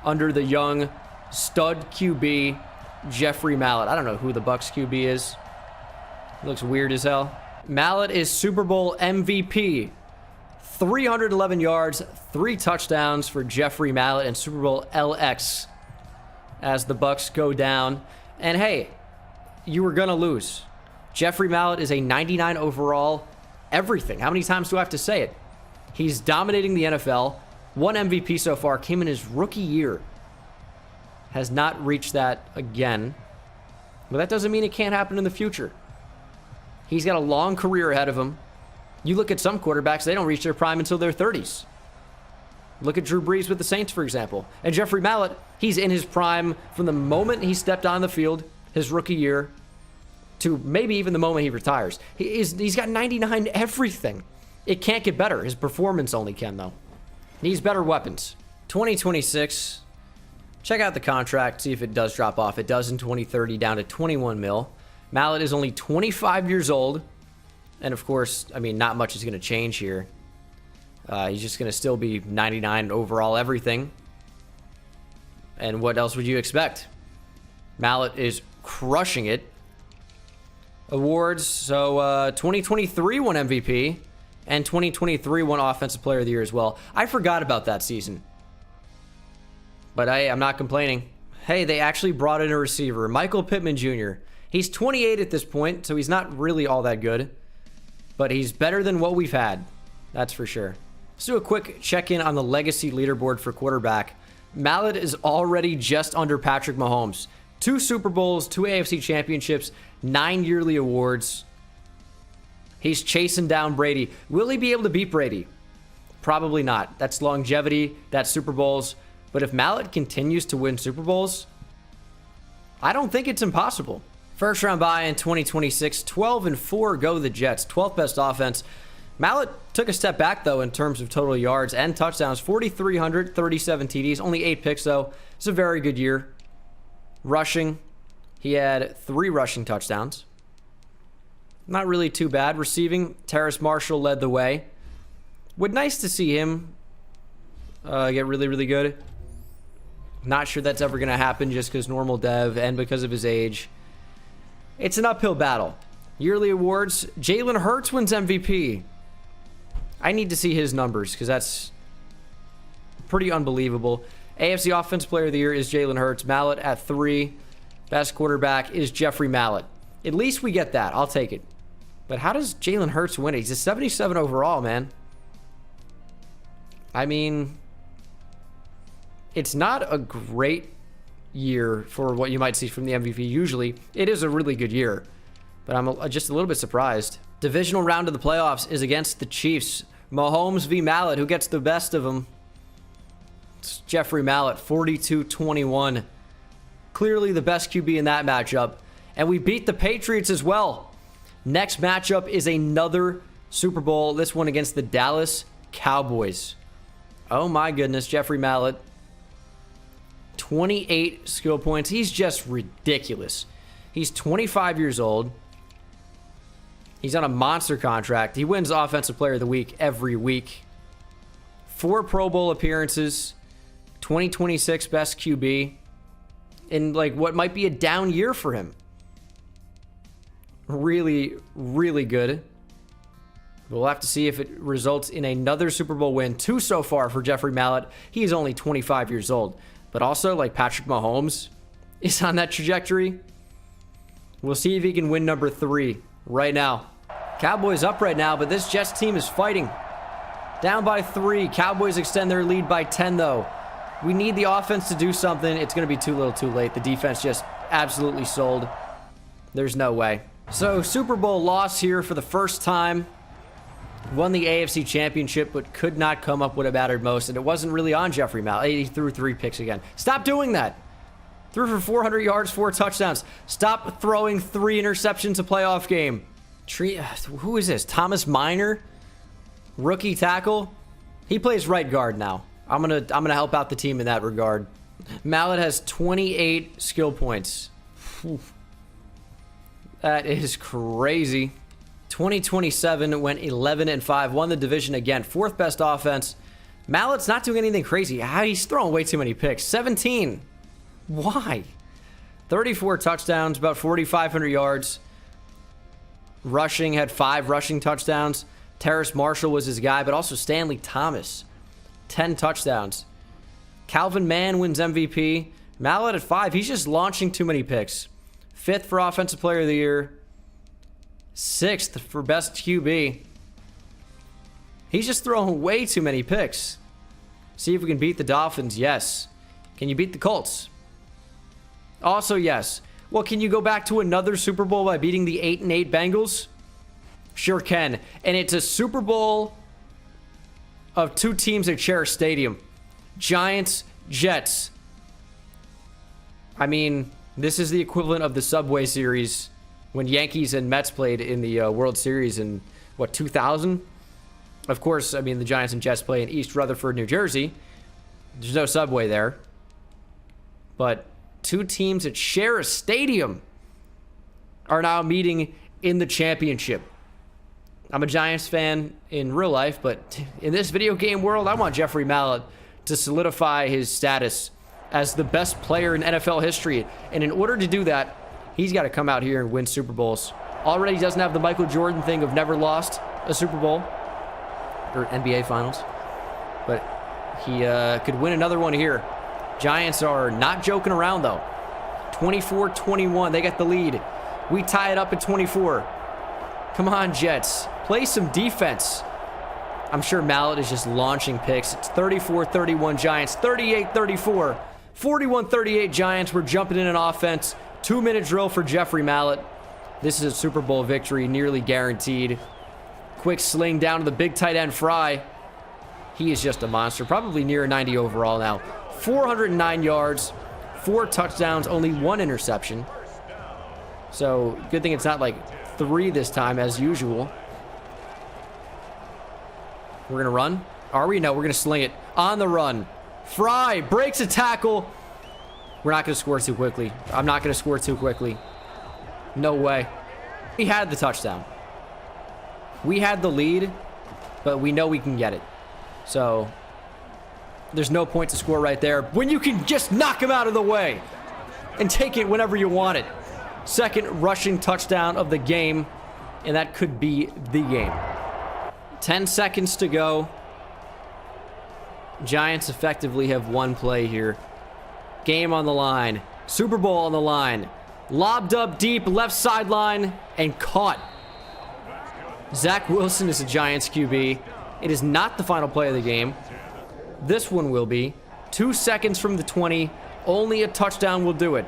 S1: under the young stud QB, Jeffrey Mallett. I don't know who the Bucs QB is. Looks weird as hell. Mallett is Super Bowl MVP. 311 yards, 3 touchdowns for Jeffrey Mallett and Super Bowl LX as the Bucs go down. And hey, you were going to lose. Jeffrey Mallett is a 99 overall everything. How many times do I have to say it? He's dominating the NFL. 1 MVP so far. Came in his rookie year. Has not reached that again. But that doesn't mean it can't happen in the future. He's got a long career ahead of him. You look at some quarterbacks, they don't reach their prime until their 30s. Look at Drew Brees with the Saints, for example. And Jeffrey Mallett, he's in his prime from the moment he stepped on the field, his rookie year, to maybe even the moment he retires. He's got 99 everything. It can't get better. His performance only can, though. Needs better weapons. 2026. Check out the contract, see if it does drop off. It does in 2030, down to 21 mil. Mallett is only 25 years old. And of course, I mean, not much is going to change here. He's just going to still be 99 overall everything. And what else would you expect? Mallett is crushing it. Awards, so 2023 won MVP. And 2023 won Offensive Player of the Year as well. I forgot about that season. But I'm not complaining. Hey, they actually brought in a receiver, Michael Pittman Jr. He's 28 at this point, so he's not really all that good. But he's better than what we've had. That's for sure. Let's do a quick check-in on the legacy leaderboard for quarterback. Mallett is already just under Patrick Mahomes. 2 Super Bowls, 2 AFC championships, 9 yearly awards. He's chasing down Brady. Will he be able to beat Brady? Probably not. That's longevity. That's Super Bowls. But if Mallett continues to win Super Bowls, I don't think it's impossible. First round bye in 2026. 12-4 go the Jets. 12th best offense. Mallett took a step back, though, in terms of total yards and touchdowns. 4,300, 37 TDs. Only 8 picks, though. It's a very good year. Rushing. He had 3 rushing touchdowns. Not really too bad. Receiving, Terrace Marshall led the way. Would nice to see him get really, really good. Not sure that's ever going to happen just because normal dev and because of his age. It's an uphill battle. Yearly awards, Jalen Hurts wins MVP. I need to see his numbers because that's pretty unbelievable. AFC Offensive Player of the Year is Jalen Hurts. Mallett at 3. Best quarterback is Jeffrey Mallett. At least we get that. I'll take it. But how does Jalen Hurts win it? He's a 77 overall, man. I mean, it's not a great year for what you might see from the MVP. Usually, it is a really good year. But I'm just a little bit surprised. Divisional round of the playoffs is against the Chiefs. Mahomes v. Mallett. Who gets the best of them? It's Jeffrey Mallett, 42-21. Clearly the best QB in that matchup. And we beat the Patriots as well. Next matchup is another Super Bowl. This one against the Dallas Cowboys. Oh my goodness, Jeffrey Mallett. 28 skill points. He's just ridiculous. He's 25 years old. He's on a monster contract. He wins Offensive Player of the Week every week. 4 Pro Bowl appearances. 2026 best QB. In like what might be a down year for him. Really, really good. We'll have to see if it results in another Super Bowl win. 2 so far for Jeffrey Mallett. He is only 25 years old. But also, like Patrick Mahomes is on that trajectory. We'll see if he can win number 3 right now. Cowboys up right now, but this Jets team is fighting. Down by 3. Cowboys extend their lead by 10, though. We need the offense to do something. It's going to be too little too late. The defense just absolutely sold. There's no way. So, Super Bowl loss here for the first time. Won the AFC Championship, but could not come up what it mattered most. And it wasn't really on Jeffrey Mallett. He threw 3 picks again. Stop doing that. Threw for 400 yards, 4 touchdowns. Stop throwing 3 interceptions a playoff game. Who is this? Thomas Minor? Rookie tackle? He plays right guard now. I'm gonna help out the team in that regard. Mallett has 28 skill points. Whew. That is crazy. 2027 went 11-5, won the division again. 4th best offense. Mallett's not doing anything crazy. He's throwing way too many picks. 17. Why? 34 touchdowns, about 4,500 yards. Rushing, had 5 rushing touchdowns. Terrace Marshall was his guy, but also Stanley Thomas. 10 touchdowns. Calvin Mann wins MVP. Mallett at 5. He's just launching too many picks. 5th for Offensive Player of the Year. 6th for Best QB. He's just throwing way too many picks. See if we can beat the Dolphins. Yes. Can you beat the Colts? Also, yes. Well, can you go back to another Super Bowl by beating the 8-8 Bengals? Sure can. And it's a Super Bowl of 2 teams that share a stadium. Giants, Jets. I mean, this is the equivalent of the Subway Series when Yankees and Mets played in the World Series in, what, 2000? Of course, I mean, the Giants and Jets play in East Rutherford, New Jersey. There's no Subway there. But 2 teams that share a stadium are now meeting in the championship. I'm a Giants fan in real life, but in this video game world, I want Jeffrey Mallett to solidify his status as the best player in NFL history. And in order to do that, he's got to come out here and win Super Bowls. Already doesn't have the Michael Jordan thing of never lost a Super Bowl or NBA Finals, but he could win another one here. Giants are not joking around, though. 24-21, they got the lead. We tie it up at 24. Come on, Jets. Play some defense. I'm sure Mallett is just launching picks. It's 34-31 Giants, 38-34, 41-38 Giants. We're jumping in an offense. 2-minute drill for Jeffrey Mallett. This is a Super Bowl victory, nearly guaranteed. Quick sling down to the big tight end Fry. He is just a monster. Probably near a 90 overall now. 409 yards, 4 touchdowns, only 1 interception. So, good thing it's not like 3 this time as usual. We're going to run. Are we? No, we're going to sling it. On the run. Fry breaks a tackle. We're not going to score too quickly. I'm not going to score too quickly. No way. We had the touchdown. We had the lead, but we know we can get it. So, there's no point to score right there when you can just knock him out of the way and take it whenever you want it. 2nd rushing touchdown of the game, and that could be the game. 10 seconds to go. Giants effectively have 1 play here. Game on the line. Super Bowl on the line. Lobbed up deep, left sideline, and caught. Zach Wilson is a Giants QB. It is not the final play of the game. This one will be. 2 seconds from the 20. Only a touchdown will do it.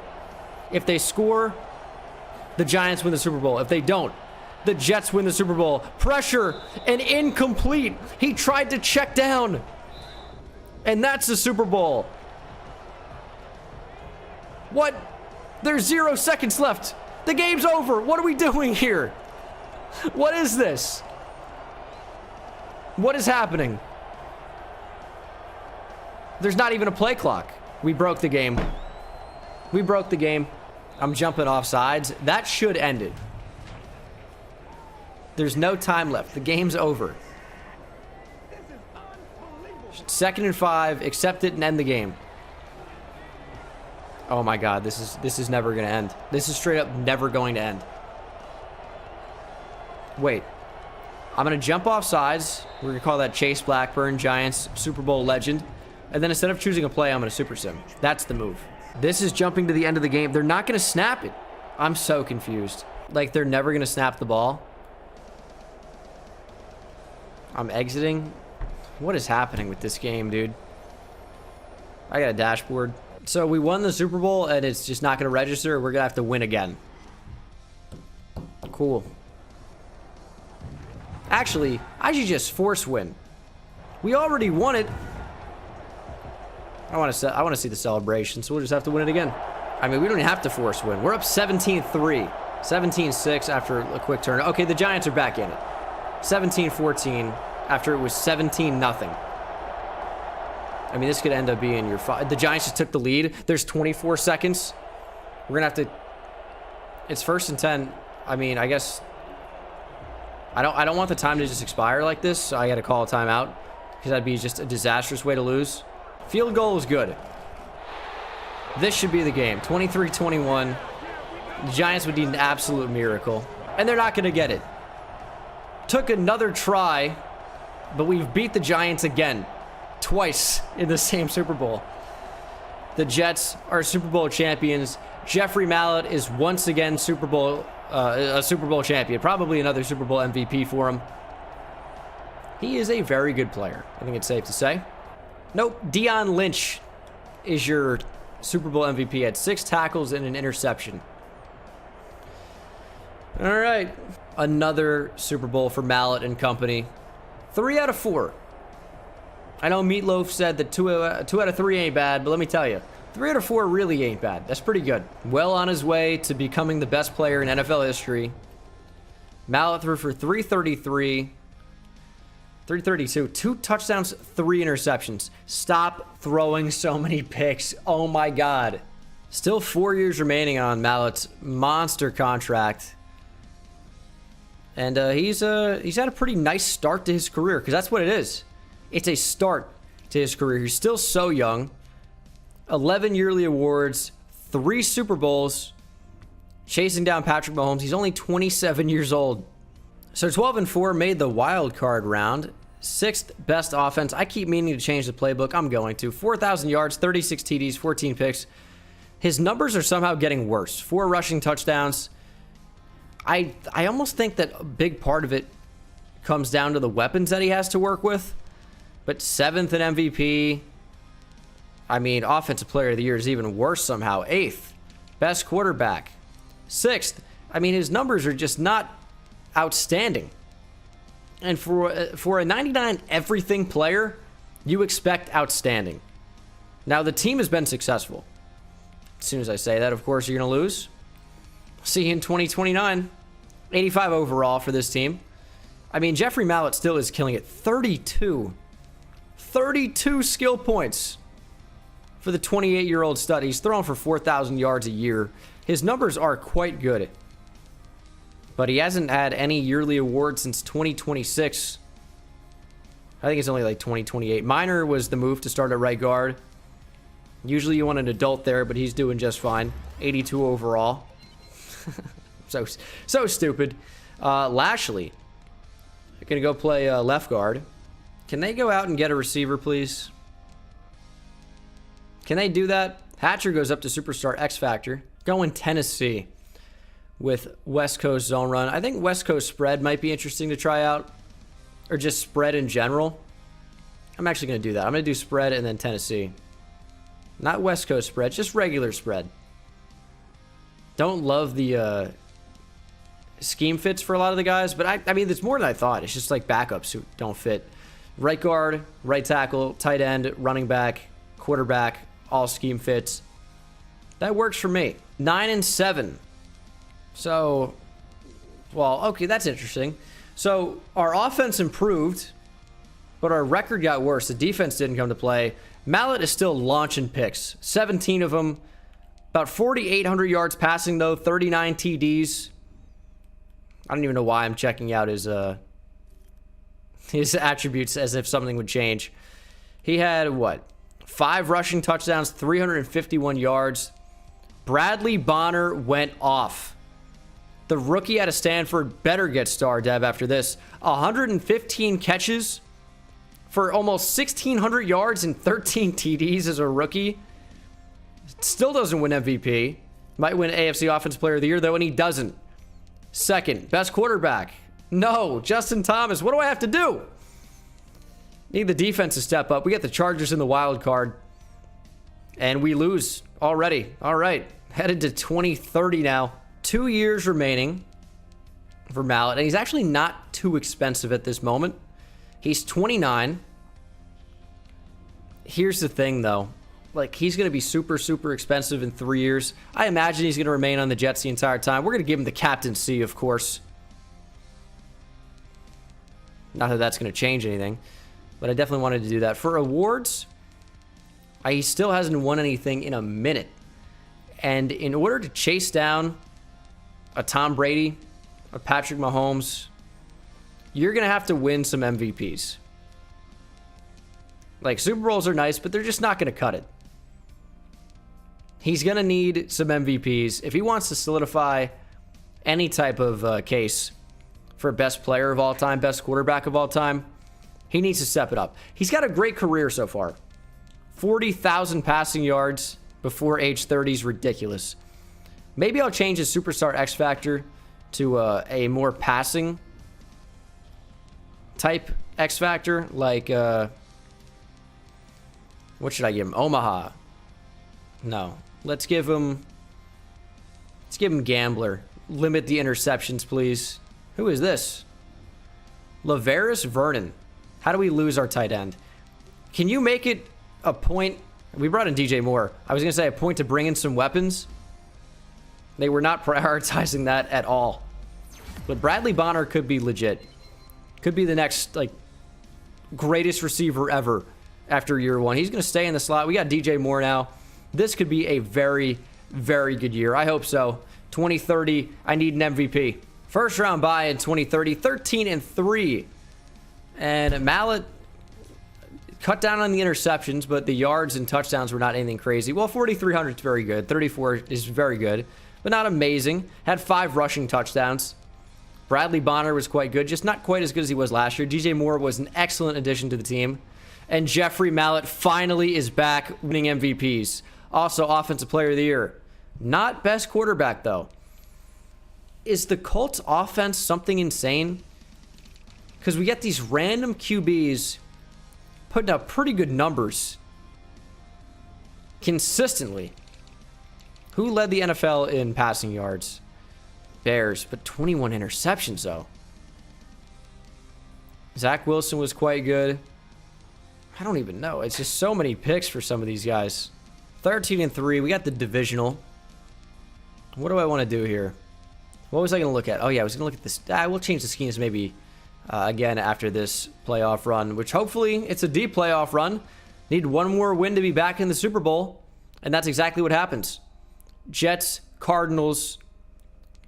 S1: If they score, the Giants win the Super Bowl. If they don't, the Jets win the Super Bowl. Pressure and incomplete. He tried to check down. And that's the Super Bowl. What? There's 0 seconds left. The game's over. What are we doing here? What is this? What is happening? There's not even a play clock. We broke the game. We broke the game. I'm jumping off sides. That should end it. There's no time left. The game's over. 2nd and 5. Accept it and end the game. Oh my God, this is never going to end. This is straight up never going to end. Wait. I'm going to jump off sides. We're going to call that Chase Blackburn, Giants Super Bowl legend. And then instead of choosing a play, I'm going to super sim. That's the move. This is jumping to the end of the game. They're not going to snap it. I'm so confused. Like, they're never going to snap the ball. I'm exiting. What is happening with this game, dude? I got a dashboard. So we won the Super Bowl, and it's just not going to register. We're going to have to win again. Cool. Actually, I should just force win. We already won it. I want to see the celebration, so we'll just have to win it again. I mean, we don't even have to force win. We're up 17-3. 17-6 after a quick turn. Okay, the Giants are back in it. 17-14 after it was 17-0. I mean, this could end up being your... The Giants just took the lead. There's 24 seconds. We're going to have to... It's 1st and 10. I mean, I guess... I don't want the time to just expire like this, so I got to call a timeout because that'd be just a disastrous way to lose. Field goal is good. This should be the game. 23-21. The Giants would need an absolute miracle, and they're not going to get it. Took another try, but we've beat the Giants again. Twice in the same Super Bowl. The Jets are Super Bowl champions. Jeffrey Mallett is once again a Super Bowl champion. Probably another Super Bowl MVP for him. He is a very good player. I think it's safe to say. Nope. Deion Lynch is your Super Bowl MVP. Had 6 tackles and an interception. All right. Another Super Bowl for Mallett and company. 3 out of 4. I know Meatloaf said that 2 out of 3 ain't bad, but let me tell you, 3 out of 4 really ain't bad. That's pretty good. Well on his way to becoming the best player in NFL history. Mallett threw for 333, 332, 2 touchdowns, 3 interceptions. Stop throwing so many picks. Oh my God. Still 4 years remaining on Mallett's monster contract. And he's had a pretty nice start to his career, because that's what it is. It's a start to his career. He's still so young. 11 yearly awards, 3 Super Bowls, chasing down Patrick Mahomes. He's only 27 years old. So 12-4 made the wild card round. 6th best offense. I keep meaning to change the playbook. I'm going to. 4,000 yards, 36 TDs, 14 picks. His numbers are somehow getting worse. 4 rushing touchdowns. I almost think that a big part of it comes down to the weapons that he has to work with. But 7th in MVP. I mean, Offensive Player of the Year is even worse somehow. 8th. Best quarterback. 6th. I mean, his numbers are just not outstanding. And for a 99 everything player, you expect outstanding. Now, the team has been successful. As soon as I say that, of course, you're going to lose. See you in 2029. 85 overall for this team. I mean, Jeffrey Mallett still is killing it. 32 skill points for the 28-year-old stud. He's throwing for 4,000 yards a year. His numbers are quite good. But he hasn't had any yearly awards since 2026. I think it's only like 2028. Minor was the move to start at right guard. Usually you want an adult there, but he's doing just fine. 82 overall. So stupid. Lashley. Gonna go play left guard. Can they go out and get a receiver, please? Can they do that? Hatcher goes up to Superstar X Factor. Going Tennessee with West Coast zone run. I think West Coast spread might be interesting to try out. Or just spread in general. I'm actually going to do that. I'm going to do spread and then Tennessee. Not West Coast spread, just regular spread. Don't love the scheme fits for a lot of the guys, but I mean, it's more than I thought. It's just like backups who don't fit. Right guard, right tackle, tight end, running back, quarterback, all scheme fits. That works for me. 9-7. So, well, okay, that's interesting. So, our offense improved, but our record got worse. The defense didn't come to play. Mallett is still launching picks. 17 of them. About 4,800 yards passing, though. 39 TDs. I don't even know why I'm checking out his attributes as if something would change. He had, what, 5 rushing touchdowns, 351 yards. Bradley Bonner went off. The rookie out of Stanford better get star dev after this. 115 catches for almost 1,600 yards and 13 TDs as a rookie. Still doesn't win MVP. Might win AFC Offensive Player of the Year, though, and he doesn't. Second, best quarterback. No, Justin Thomas. What do I have to do? Need the defense to step up. We got the Chargers in the wild card. And we lose already. All right. Headed to 2030 now. 2 years remaining for Mallett. And he's actually not too expensive at this moment. He's 29. Here's the thing, though. Like, he's going to be super, super expensive in 3 years. I imagine he's going to remain on the Jets the entire time. We're going to give him the captaincy, of course. Not that that's going to change anything, but I definitely wanted to do that. For awards, he still hasn't won anything in a minute. And in order to chase down a Tom Brady, a Patrick Mahomes, you're going to have to win some MVPs. Like, Super Bowls are nice, but they're just not going to cut it. He's going to need some MVPs. If he wants to solidify any type of case for best player of all time, best quarterback of all time, he needs to step it up. He's got a great career so far. 40,000 passing yards before age 30 is ridiculous. Maybe I'll change his Superstar X Factor to a more passing type X Factor, like, what should I give him? Omaha. No. Let's give him Gambler. Limit the interceptions, please. Who is this? Lavaris Vernon. How do we lose our tight end? Can you make it a point? We brought in DJ Moore. I was going to say a point to bring in some weapons. They were not prioritizing that at all. But Bradley Bonner could be legit. Could be the next, like, greatest receiver ever after year one. He's going to stay in the slot. We got DJ Moore now. This could be a very, very good year. I hope so. 2030, I need an MVP. First round bye in 2030, 13-3. And Mallett cut down on the interceptions, but the yards and touchdowns were not anything crazy. Well, 4,300 is very good. 34 is very good, but not amazing. Had 5 rushing touchdowns. Bradley Bonner was quite good, just not quite as good as he was last year. DJ Moore was an excellent addition to the team. And Jeffrey Mallett finally is back winning MVPs. Also, Offensive Player of the Year. Not best quarterback, though. Is the Colts offense something insane? Because we get these random QBs putting up pretty good numbers consistently. Who led the NFL in passing yards? Bears, but 21 interceptions, though. Zach Wilson was quite good. I don't even know. It's just so many picks for some of these guys. 13-3. We got the divisional. What do I want to do here? What was I going to look at? Oh, yeah, I was going to look at this. We'll change the schemes maybe again after this playoff run, which hopefully it's a deep playoff run. Need one more win to be back in the Super Bowl, and that's exactly what happens. Jets, Cardinals,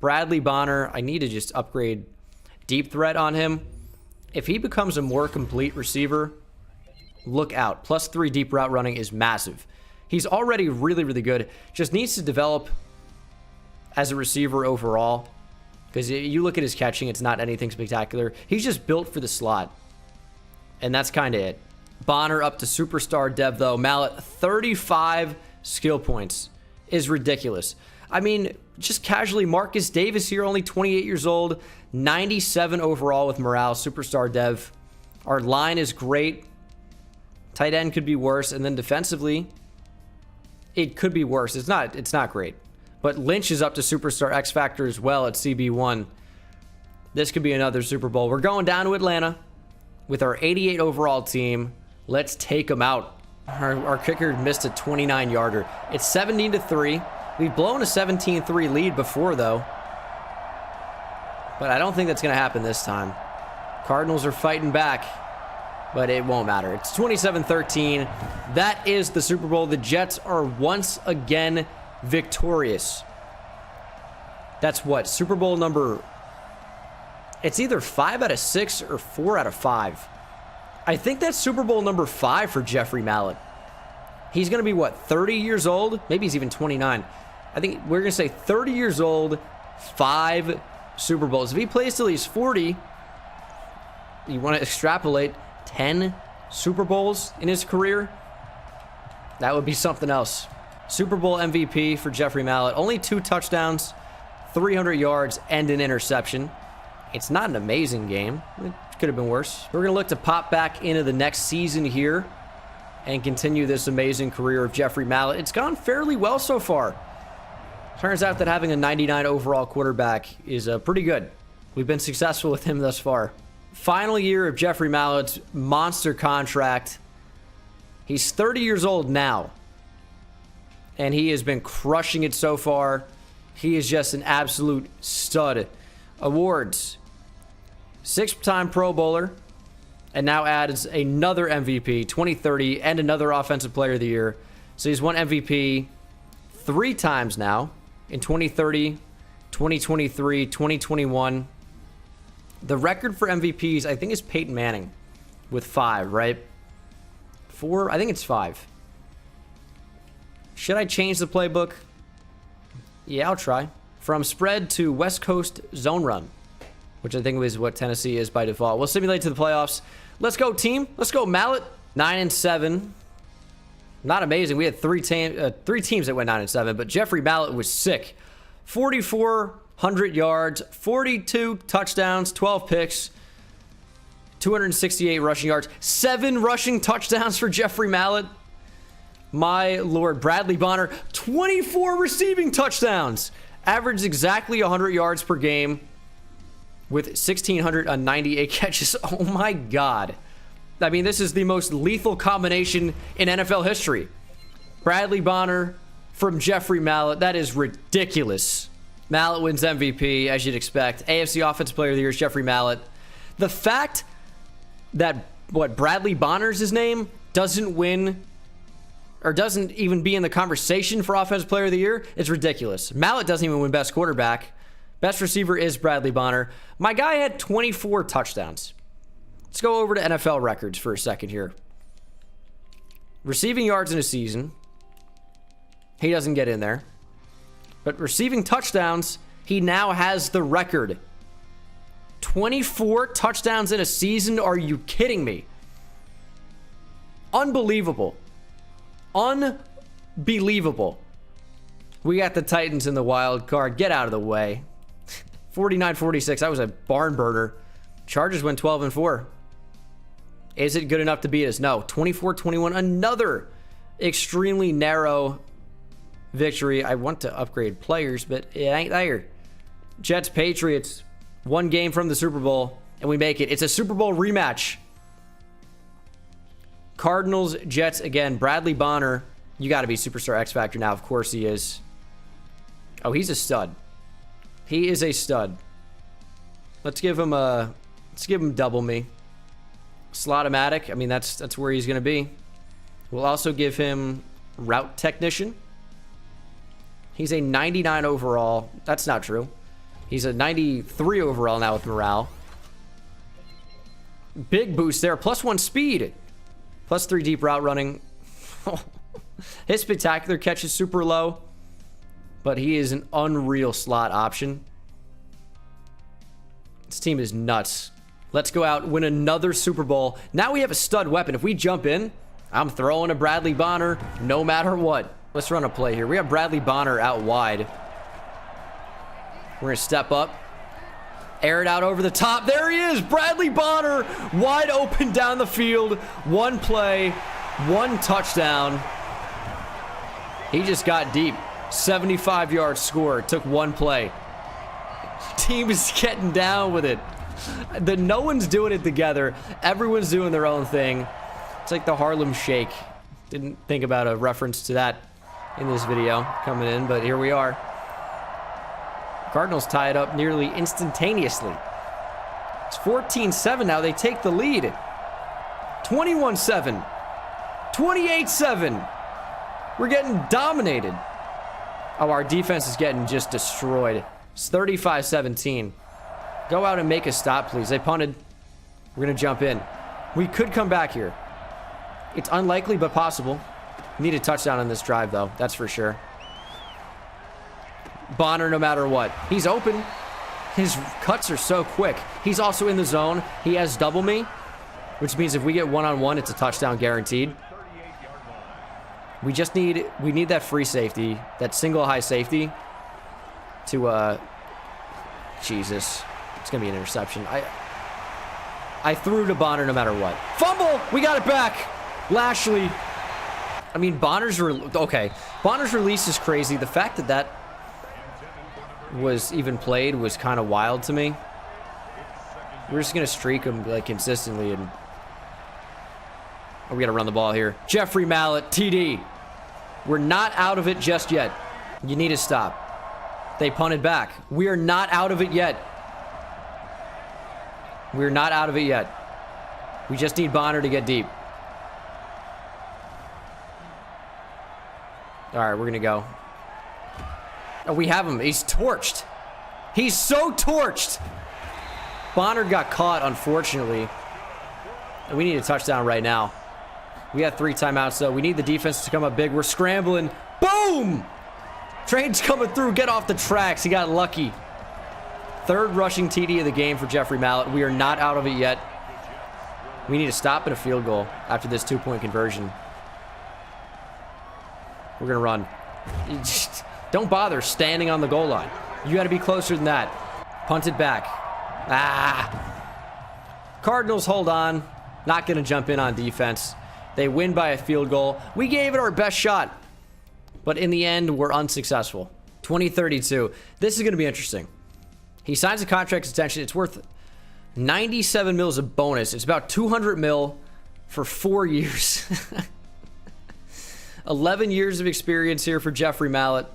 S1: Bradley Bonner. I need to just upgrade deep threat on him. If he becomes a more complete receiver, look out. +3 deep route running is massive. He's already really, really good. Just needs to develop as a receiver overall. Because you look at his catching, it's not anything spectacular. He's just built for the slot. And that's kind of it. Bonner up to superstar dev, though. Mallett, 35 skill points is ridiculous. I mean, just casually, Marcus Davis here, only 28 years old. 97 overall with morale, superstar dev. Our line is great. Tight end could be worse. And then defensively, it could be worse. It's not great. But Lynch is up to Superstar X Factor as well at CB1. This could be another Super Bowl. We're going down to Atlanta with our 88 overall team. Let's take them out. Our kicker missed a 29-yarder. It's 17-3. We've blown a 17-3 lead before, though. But I don't think that's going to happen this time. Cardinals are fighting back. But it won't matter. It's 27-13. That is the Super Bowl. The Jets are once again victorious. That's what? Super Bowl number It's either 5 out of 6 or 4 out of 5. I think that's Super Bowl number 5 for Jeffrey Mallett. He's going to be, what, 30 years old? Maybe he's even 29. I think we're going to say 30 years old, 5 Super Bowls. If he plays till he's 40, you want to extrapolate 10 Super Bowls in his career? That would be something else. Super Bowl MVP for Jeffrey Mallett. Only 2 touchdowns, 300 yards, and an interception. It's not an amazing game. It could have been worse. We're going to look to pop back into the next season here and continue this amazing career of Jeffrey Mallett. It's gone fairly well so far. Turns out that having a 99 overall quarterback is pretty good. We've been successful with him thus far. Final year of Jeffrey Mallett's monster contract. He's 30 years old now, and he has been crushing it so far. He is just an absolute stud. Awards: 6-time Pro Bowler, and now adds another MVP, 2030, and another Offensive Player of the Year. So he's won MVP 3 times now, in 2030, 2023, 2021. The record for MVPs, I think, is Peyton Manning with 5, right? 4? I think it's 5. Should I change the playbook? Yeah, I'll try. From spread to West Coast zone run, which I think is what Tennessee is by default. We'll simulate to the playoffs. Let's go, team. Let's go, Mallett. 9-7. Not amazing. We had 3 teams that went 9-7, but Jeffrey Mallett was sick. 4,400 yards, 42 touchdowns, 12 picks, 268 rushing yards, 7 rushing touchdowns for Jeffrey Mallett. My Lord. Bradley Bonner, 24 receiving touchdowns. Averaged exactly 100 yards per game with 1,698 catches. Oh my God. I mean, this is the most lethal combination in NFL history. Bradley Bonner from Jeffrey Mallett. That is ridiculous. Mallett wins MVP, as you'd expect. AFC Offensive Player of the Year is Jeffrey Mallett. The fact that, Bradley Bonner's his name, doesn't win or doesn't even be in the conversation for Offensive Player of the Year, it's ridiculous. Mallett doesn't even win Best Quarterback. Best receiver is Bradley Bonner. My guy had 24 touchdowns. Let's go over to NFL records for a second here. Receiving yards in a season, he doesn't get in there. But receiving touchdowns, he now has the record. 24 touchdowns in a season? Are you kidding me? Unbelievable. Unbelievable. We got the Titans in the wild card. Get out of the way. 49-46. That was a barn burner. Chargers went 12-4. Is it good enough to beat us? No. 24-21. Another extremely narrow victory. I want to upgrade players, but it ain't there. Jets, Patriots. 1 game from the Super Bowl, and we make it. It's a Super Bowl rematch. Cardinals, Jets again. Bradley Bonner. You got to be Superstar X Factor now. Of course he is. Oh, he's a stud. He is a stud. Let's give him double me. Slot-o-matic. I mean, that's where he's going to be. We'll also give him route technician. He's a 99 overall. That's not true. He's a 93 overall now with morale. Big boost there. +1 speed. +3 deep route running. His spectacular catch is super low, but he is an unreal slot option. This team is nuts. Let's go out, win another Super Bowl. Now we have a stud weapon. If we jump in, I'm throwing a Bradley Bonner no matter what. Let's run a play here. We have Bradley Bonner out wide. We're going to step up. Air it out over the top. There he is. Bradley Bonner wide open down the field. 1 play, 1 touchdown. He just got deep. 75-yard score. It took 1 play. Team is getting down with it. No one's doing it together. Everyone's doing their own thing. It's like the Harlem Shake. Didn't think about a reference to that in this video coming in, but here we are. Cardinals tie it up nearly instantaneously. It's 14-7 now. They take the lead. 21-7. 28-7. We're getting dominated. Oh, our defense is getting just destroyed. It's 35-17. Go out and make a stop, please. They punted. We're going to jump in. We could come back here. It's unlikely, but possible. Need a touchdown on this drive, though. That's for sure. Bonner, no matter what. He's open. His cuts are so quick. He's also in the zone. He has double me, which means if we get one-on-one, it's a touchdown guaranteed. We need that free safety, that single high safety to, Jesus. It's going to be an interception. I threw to Bonner no matter what. Fumble! We got it back! Lashley. I mean, Bonner's release is crazy. The fact that that was even played was kind of wild to me. We're just going to streak him, like, consistently, and we got to run the ball here. Jeffrey Mallett, TD. We're not out of it just yet. You need to stop. They punted back. We are not out of it yet. We're not out of it yet. We just need Bonner to get deep. All right, we're going to go. Oh, we have him. He's torched. He's so torched. Bonner got caught, unfortunately. And we need a touchdown right now. We have 3 timeouts, though. We need the defense to come up big. We're scrambling. Boom! Train's coming through. Get off the tracks. He got lucky. 3rd rushing TD of the game for Jeffrey Mallett. We are not out of it yet. We need to stop at a field goal after this 2-point conversion. We're going to run. Don't bother standing on the goal line. You got to be closer than that. Punt it back. Cardinals hold on. Not going to jump in on defense. They win by a field goal. We gave it our best shot. But in the end, we're unsuccessful. 2032. This is going to be interesting. He signs a contract extension. It's worth 97 mils of bonus. It's about 200 mil for 4 years. 11 years of experience here for Jeffrey Mallett.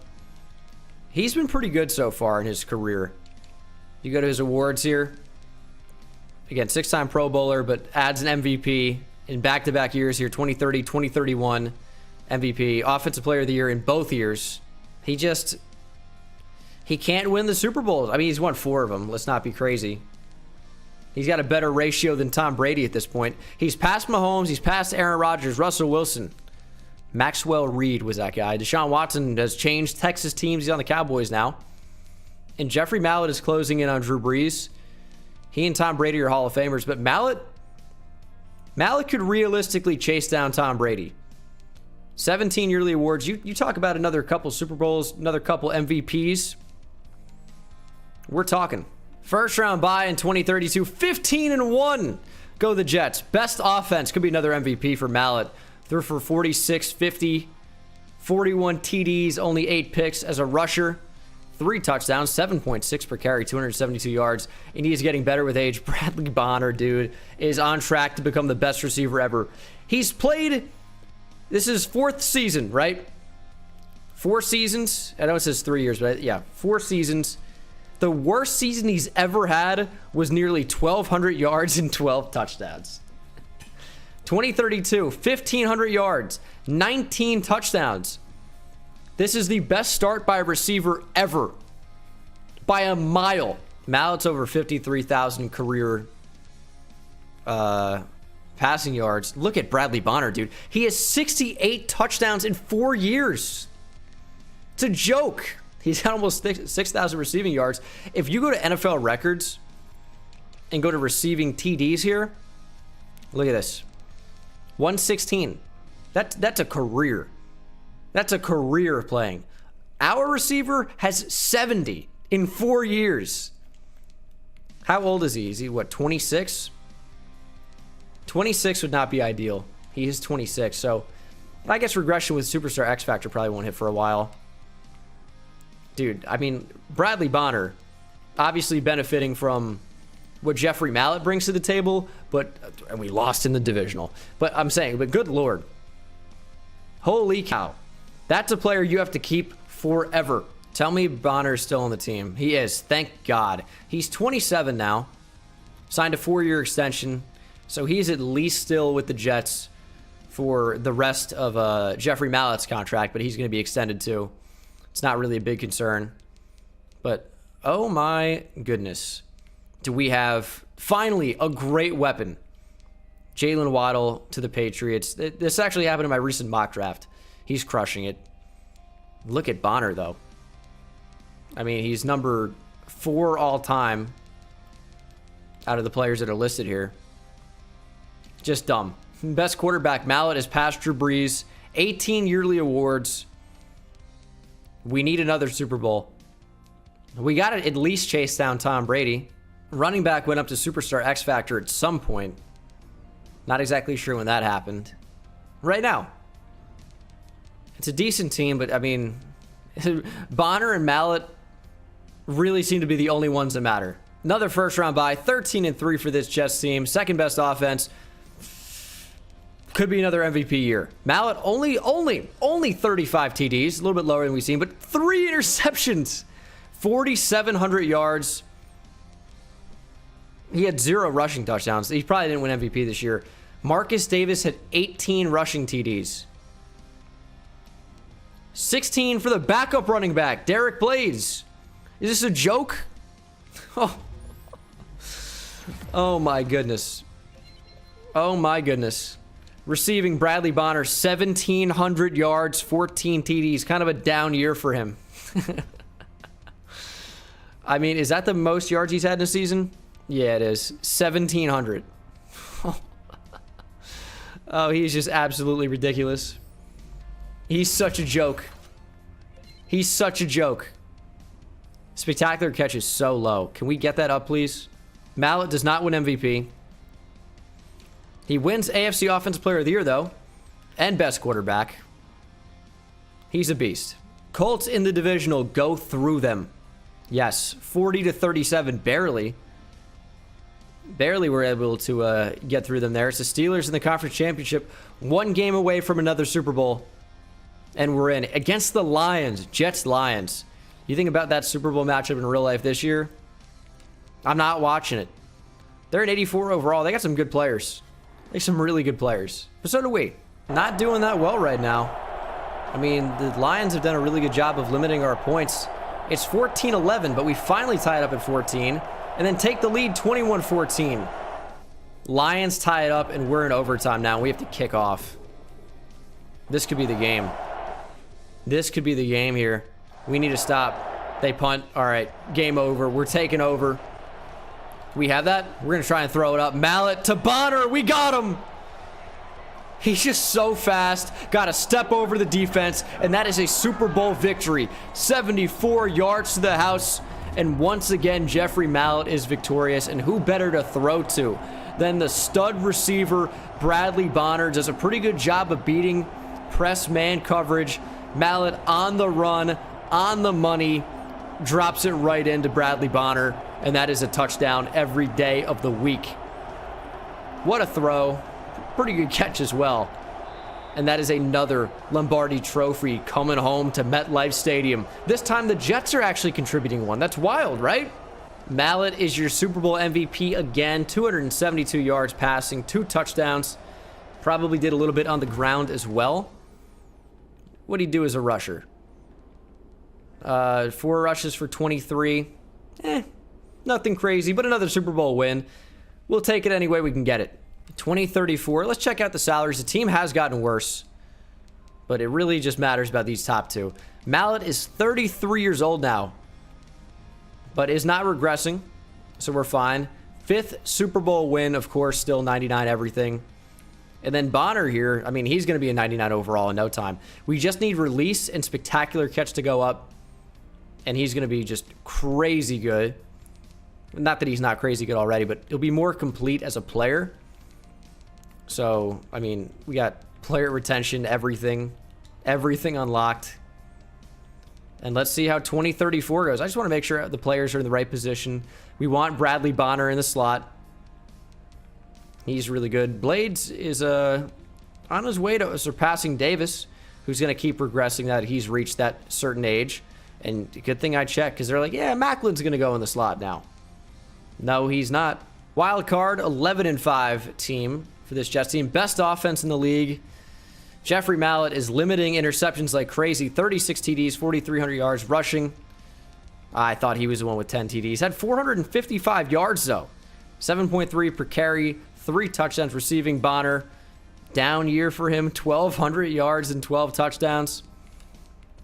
S1: He's been pretty good so far in his career. You go to his awards here. Again, 6-time Pro Bowler, but adds an MVP in back-to-back years here. 2030, 2031 MVP. Offensive Player of the Year in both years. He can't win the Super Bowls. I mean, he's won 4 of them. Let's not be crazy. He's got a better ratio than Tom Brady at this point. He's past Mahomes. He's past Aaron Rodgers, Russell Wilson. Maxwell Reed was that guy. Deshaun Watson has changed Texas teams. He's on the Cowboys now. And Jeffrey Mallett is closing in on Drew Brees. He and Tom Brady are Hall of Famers, but Mallett could realistically chase down Tom Brady. 17 yearly awards. You talk about another couple Super Bowls, another couple MVPs. We're talking. First round bye in 2032. 15-1. Go the Jets. Best offense. Could be another MVP for Mallett. Threw for 46, 50, 41 TDs, only 8 picks as a rusher. 3 touchdowns, 7.6 per carry, 272 yards. And he is getting better with age. Bradley Bonner, dude, is on track to become the best receiver ever. He's played, this is 4th season, right? 4 seasons. I know it says 3 years, but yeah, 4 seasons. The worst season he's ever had was nearly 1,200 yards and 12 touchdowns. 2032, 1,500 yards, 19 touchdowns. This is the best start by a receiver ever. By a mile. Mallett's over 53,000 career passing yards. Look at Bradley Bonner, dude. He has 68 touchdowns in 4 years. It's a joke. He's had almost 6,000 receiving yards. If you go to NFL records and go to receiving TDs here, look at this. 116. That's a career. That's a career playing. Our receiver has 70 in 4 years. How old is he? Is he, what, 26? 26 would not be ideal. He is 26, so I guess regression with Superstar X Factor probably won't hit for a while. Dude, I mean, Bradley Bonner obviously benefiting from what Jeffrey Mallett brings to the table, and we lost in the divisional. But I'm saying, but good Lord. Holy cow. That's a player you have to keep forever. Tell me Bonner's still on the team. He is, thank God. He's 27 now. Signed a 4-year extension. So he's at least still with the Jets for the rest of Jeffrey Mallett's contract, but he's going to be extended too. It's not really a big concern. But, oh my goodness. do we have finally a great weapon. Jalen Waddle to the Patriots. This actually happened in my recent mock draft. He's crushing it. Look at Bonner, though. I mean, he's number 4 all time out of the players that are listed here. Just dumb. Best quarterback, Mallett, is past Drew Brees. 18 yearly awards. We need another Super Bowl. We got to at least chase down Tom Brady. Running back went up to Superstar X Factor at some point. Not exactly sure when that happened. Right now. It's a decent team, but I mean, Bonner and Mallett really seem to be the only ones that matter. Another first round bye, 13-3 for this Jets team. Second best offense. Could be another MVP year. Mallett only 35 TDs, a little bit lower than we've seen, but 3 interceptions. 4,700 yards. He had 0 rushing touchdowns. He probably didn't win MVP this year. Marcus Davis had 18 rushing TDs. 16 for the backup running back, Derek Blades. Is this a joke? Oh my goodness. Oh my goodness. Receiving, Bradley Bonner, 1,700 yards, 14 TDs. Kind of a down year for him. I mean, is that the most yards he's had in a season? Yeah, it is. 1,700. Oh, he's just absolutely ridiculous. He's such a joke. He's such a joke. Spectacular catch is so low. Can we get that up, please? Mallett does not win MVP. He wins AFC Offensive Player of the Year, though, and Best Quarterback. He's a beast. Colts in the divisional, go through them. Yes, 40-37, barely. Barely were able to get through them there. It's the Steelers in the conference championship, 1 game away from another Super Bowl, and we're in. Against the Lions, Jets-Lions. You think about that Super Bowl matchup in real life this year? I'm not watching it. They're at 84 overall. They got some good players. They got some really good players. But so do we. Not doing that well right now. I mean, the Lions have done a really good job of limiting our points. It's 14-11, but we finally tied up at 14. And then take the lead 21-14. Lions tie it up, and we're in overtime now. We have to kick off. This could be the game. This could be the game here. We need to stop. They punt. All right, game over. We're taking over. We have that? We're going to try and throw it up. Mallett to Bonner. We got him. He's just so fast. Got to step over the defense, and that is a Super Bowl victory. 74 yards to the house. And once again, Jeffrey Mallett is victorious. And who better to throw to than the stud receiver, Bradley Bonner. Does a pretty good job of beating press man coverage. Mallett on the run, on the money, drops it right into Bradley Bonner. And that is a touchdown every day of the week. What a throw. Pretty good catch as well. And that is another Lombardi Trophy coming home to MetLife Stadium. This time the Jets are actually contributing one. That's wild, right? Mallett is your Super Bowl MVP again. 272 yards passing, 2 touchdowns. Probably did a little bit on the ground as well. What did he do as a rusher? 4 rushes for 23. Nothing crazy, but another Super Bowl win. We'll take it any way we can get it. 2034. Let's check out the salaries. The team has gotten worse, but it really just matters about these top 2. Mallett is 33 years old now, but is not regressing, so we're fine. 5th Super Bowl win, of course, still 99 everything. And then Bonner here, I mean, he's going to be a 99 overall in no time. We just need release and spectacular catch to go up, and he's going to be just crazy good. Not that he's not crazy good already, but he'll be more complete as a player. So, I mean, we got player retention, everything unlocked. And let's see how 2034 goes. I just want to make sure the players are in the right position. We want Bradley Bonner in the slot. He's really good. Blades is on his way to surpassing Davis, who's going to keep regressing that he's reached that certain age. And good thing I checked, because they're like, yeah, Macklin's going to go in the slot now. No, he's not. Wild card, 11-5 team for this Jets team. Best offense in the league. Jeffrey Mallett is limiting interceptions like crazy. 36 TDs, 4,300 yards rushing. I thought he was the one with 10 TDs. Had 455 yards, though. 7.3 per carry, 3 touchdowns receiving. Bonner, down year for him, 1,200 yards and 12 touchdowns.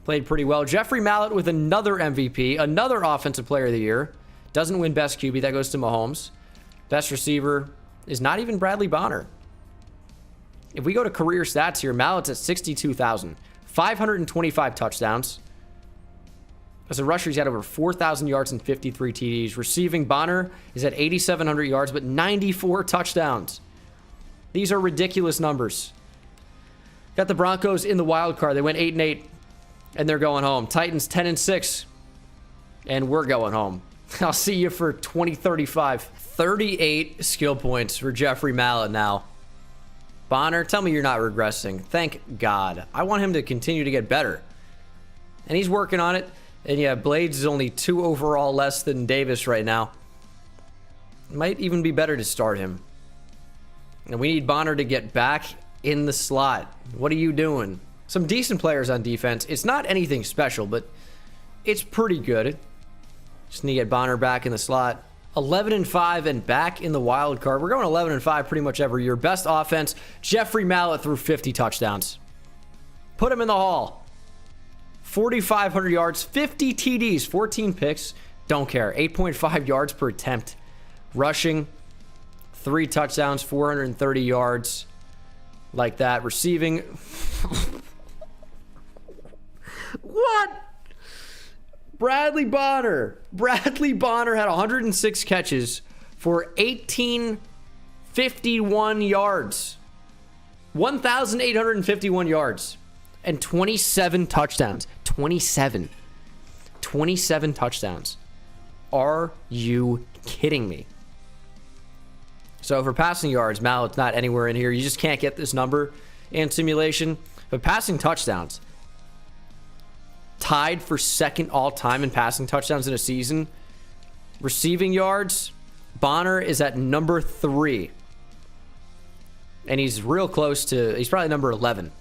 S1: Played pretty well. Jeffrey Mallett with another MVP, another Offensive Player of the Year. Doesn't win Best QB. That goes to Mahomes. Best receiver is not even Bradley Bonner. If we go to career stats here, Mallett's at 62,000. 525 touchdowns. As a rusher, he's had over 4,000 yards and 53 TDs. Receiving, Bonner is at 8,700 yards, but 94 touchdowns. These are ridiculous numbers. Got the Broncos in the wild card. They went 8-8, and they're going home. Titans 10-6, and we're going home. I'll see you for 2035. 38 skill points for Jeffrey Mallett now. Bonner, tell me you're not regressing. Thank God. I want him to continue to get better. And he's working on it. And yeah, Blades is only 2 overall less than Davis right now. Might even be better to start him. And we need Bonner to get back in the slot. What are you doing? Some decent players on defense. It's not anything special, but it's pretty good. Just need to get Bonner back in the slot. 11-5 and back in the wild card. We're going 11-5 pretty much every year. Best offense, Jeffrey Mallett threw 50 touchdowns. Put him in the hall. 4,500 yards, 50 TDs, 14 picks. Don't care. 8.5 yards per attempt. Rushing, 3 touchdowns, 430 yards. Like that. Receiving. What? Bradley Bonner. Bradley Bonner had 106 catches for 1,851 yards. 1,851 yards. And 27 touchdowns. 27 touchdowns. Are you kidding me? So for passing yards, Mallett's not anywhere in here. You just can't get this number in simulation. But passing touchdowns, tied for second all-time in passing touchdowns in a season. Receiving yards, Bonner is at number 3. And he's real close to, he's probably number 11.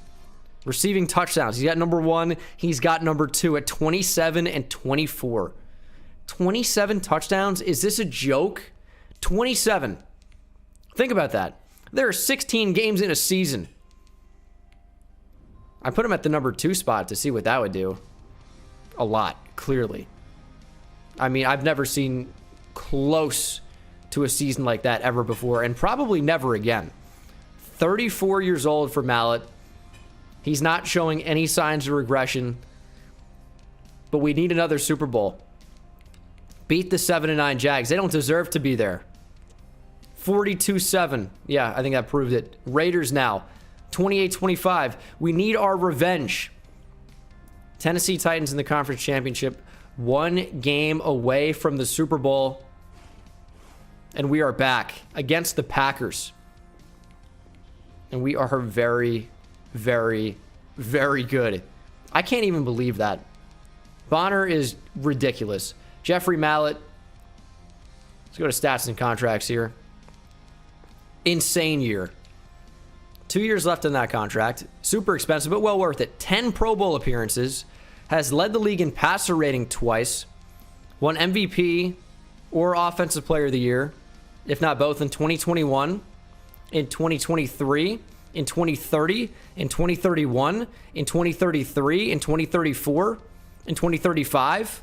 S1: Receiving touchdowns, he's got number 1. He's got number 2 at 27 and 24. 27 touchdowns? Is this a joke? 27. Think about that. There are 16 games in a season. I put him at the number 2 spot to see what that would do. A lot, clearly. I mean, I've never seen close to a season like that ever before, and probably never again. 34 years old for Mallett. He's not showing any signs of regression, but we need another Super Bowl. Beat the 7-9 Jags. They don't deserve to be there. 42-7. Yeah, I think that proved it. Raiders now, 28-25. We need our revenge. Tennessee Titans in the conference championship. 1 game away from the Super Bowl. And we are back against the Packers. And we are very, very, very good. I can't even believe that. Bonner is ridiculous. Jeffrey Mallett. Let's go to stats and contracts here. Insane year. 2 years left on that contract. Super expensive, but well worth it. 10 Pro Bowl appearances. Has led the league in passer rating twice. Won MVP or Offensive Player of the Year, if not both, in 2021, in 2023, in 2030, in 2031, in 2033, in 2034, in 2035.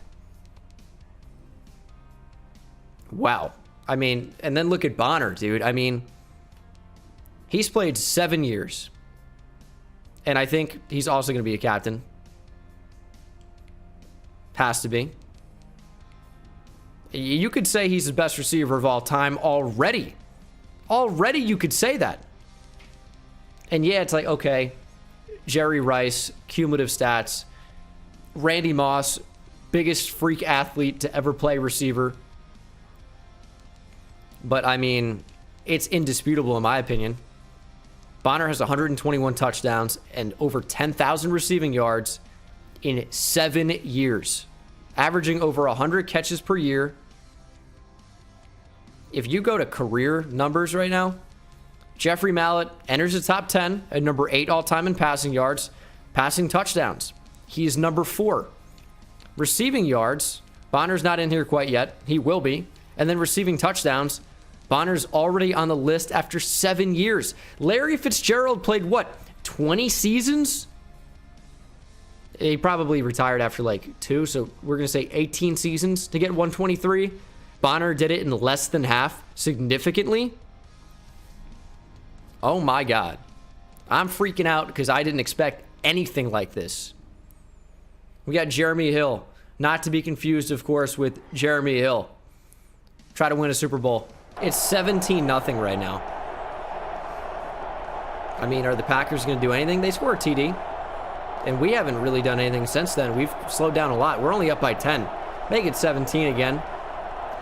S1: Wow. I mean, and then look at Bonner, dude. I mean, he's played 7 years. And I think he's also going to be a captain. Has to be. You could say he's the best receiver of all time already. Already you could say that. And yeah, it's like, okay, Jerry Rice, cumulative stats. Randy Moss, biggest freak athlete to ever play receiver. But, I mean, it's indisputable in my opinion. Bonner has 121 touchdowns and over 10,000 receiving yards in 7 years. Averaging over 100 catches per year. If you go to career numbers right now, Jeffrey Mallett enters the top 10 at number 8 all-time in passing yards. Passing touchdowns, he is number 4. Receiving yards, Bonner's not in here quite yet. He will be. And then receiving touchdowns. Bonner's already on the list after 7 years. Larry Fitzgerald played, what, 20 seasons? He probably retired after like 2, so we're going to say 18 seasons to get 123. Bonner did it in less than half, significantly. Oh my God. I'm freaking out because I didn't expect anything like this. We got Jeremy Hill. Not to be confused, of course, with Jeremy Hill. Try to win a Super Bowl. It's 17-0 right now. I mean, are the Packers going to do anything? They score a TD. And we haven't really done anything since then. We've slowed down a lot. We're only up by 10. Make it 17 again.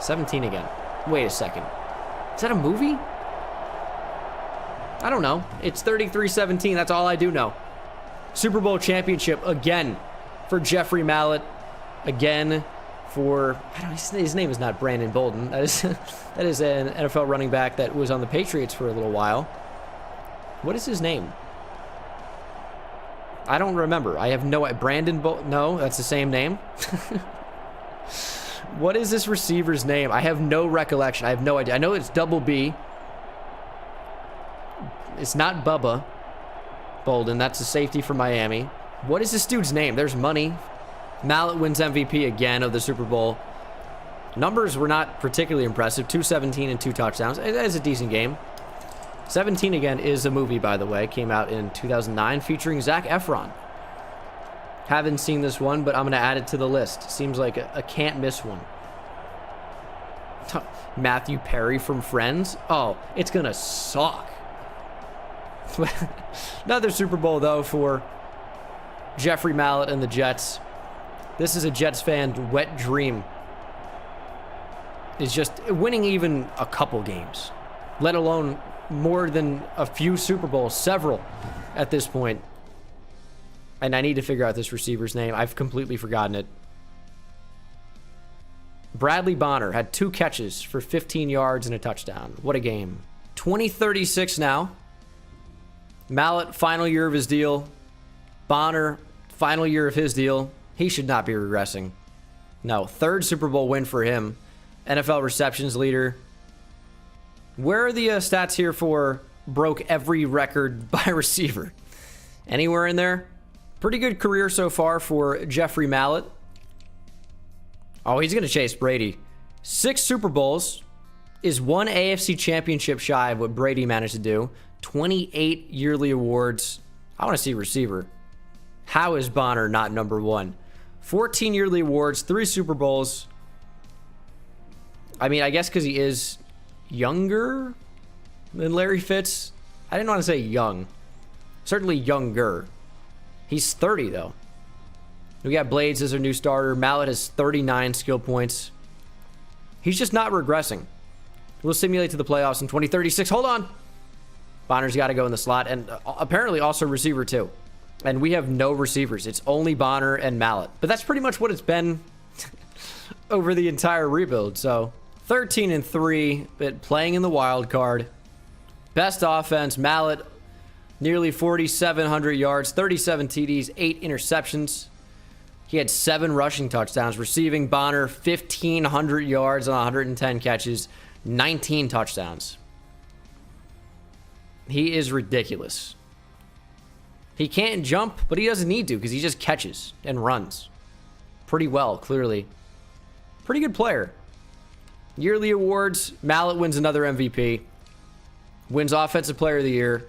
S1: 17 again. Wait a second. Is that a movie? I don't know. It's 33-17. That's all I do know. Super Bowl championship again for Jeffrey Mallett. Again for, I don't know, his name is not Brandon Bolden. That is an NFL running back that was on the Patriots for a little while. What is his name? I don't remember. I have no idea. Brandon Bolden? No, that's the same name. What is this receiver's name? I have no recollection. I have no idea. I know it's Double B. It's not Bubba Bolden. That's a safety for Miami. What is this dude's name? There's money. Mallett wins MVP again of the Super Bowl. Numbers were not particularly impressive. 217 and 2 touchdowns. It is a decent game. 17 again is a movie, by the way. Came out in 2009 featuring Zac Efron. Haven't seen this one, but I'm going to add it to the list. Seems like a can't miss one. Matthew Perry from Friends. Oh, it's going to suck. Another Super Bowl, though, for Jeffrey Mallett and the Jets. This is a Jets fan's wet dream. Is just winning even a couple games, let alone more than a few Super Bowls, several at this point. And I need to figure out this receiver's name. I've completely forgotten it. Bradley Bonner had 2 catches for 15 yards and a touchdown. What a game. 2036 now. Mallett, final year of his deal. Bonner, final year of his deal. He should not be regressing. No, 3rd Super Bowl win for him. NFL receptions leader. Where are the stats here for broke every record by receiver? Anywhere in there? Pretty good career so far for Jeffrey Mallett. Oh, he's going to chase Brady. 6 Super Bowls is 1 AFC championship shy of what Brady managed to do. 28 yearly awards. I want to see receiver. How is Bonner not number 1? 14 yearly awards, 3 Super Bowls. I mean, I guess because he is younger than Larry Fitz. I didn't want to say young. Certainly younger. He's 30, though. We got Blades as our new starter. Mallett has 39 skill points. He's just not regressing. We'll simulate to the playoffs in 2036. Hold on. Bonner's got to go in the slot. And apparently also receiver, too. And we have no receivers. It's only Bonner and Mallett. But that's pretty much what it's been over the entire rebuild. So 13-3, but playing in the wild card. Best offense, Mallett, nearly 4,700 yards, 37 TDs, 8 interceptions. He had 7 rushing touchdowns. Receiving, Bonner, 1,500 yards on 110 catches, 19 touchdowns. He is ridiculous. He can't jump, but he doesn't need to because he just catches and runs pretty well, clearly. Pretty good player. Yearly awards, Mallett wins another MVP. Wins Offensive Player of the Year.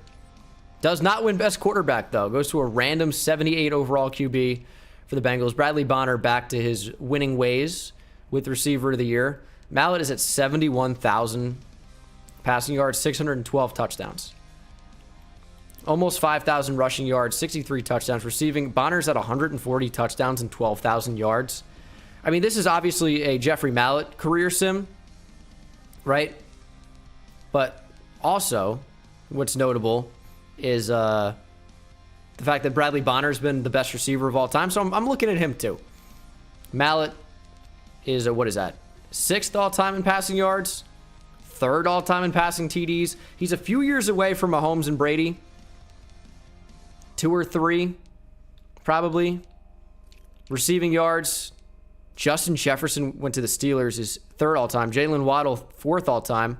S1: Does not win Best Quarterback, though. Goes to a random 78 overall QB for the Bengals. Bradley Bonner back to his winning ways with Receiver of the Year. Mallett is at 71,000 passing yards, 612 touchdowns. Almost 5,000 rushing yards, 63 touchdowns. Receiving, Bonner's at 140 touchdowns and 12,000 yards. I mean, this is obviously a Jeffrey Mallett career sim, right? But also, what's notable is the fact that Bradley Bonner's been the best receiver of all time. So I'm looking at him too. Mallett is what is that? 6th all-time in passing yards, 3rd all-time in passing TDs. He's a few years away from Mahomes and Brady. 2 or 3, probably. Receiving yards, Justin Jefferson went to the Steelers, is third all-time. Jalen Waddle, fourth all-time.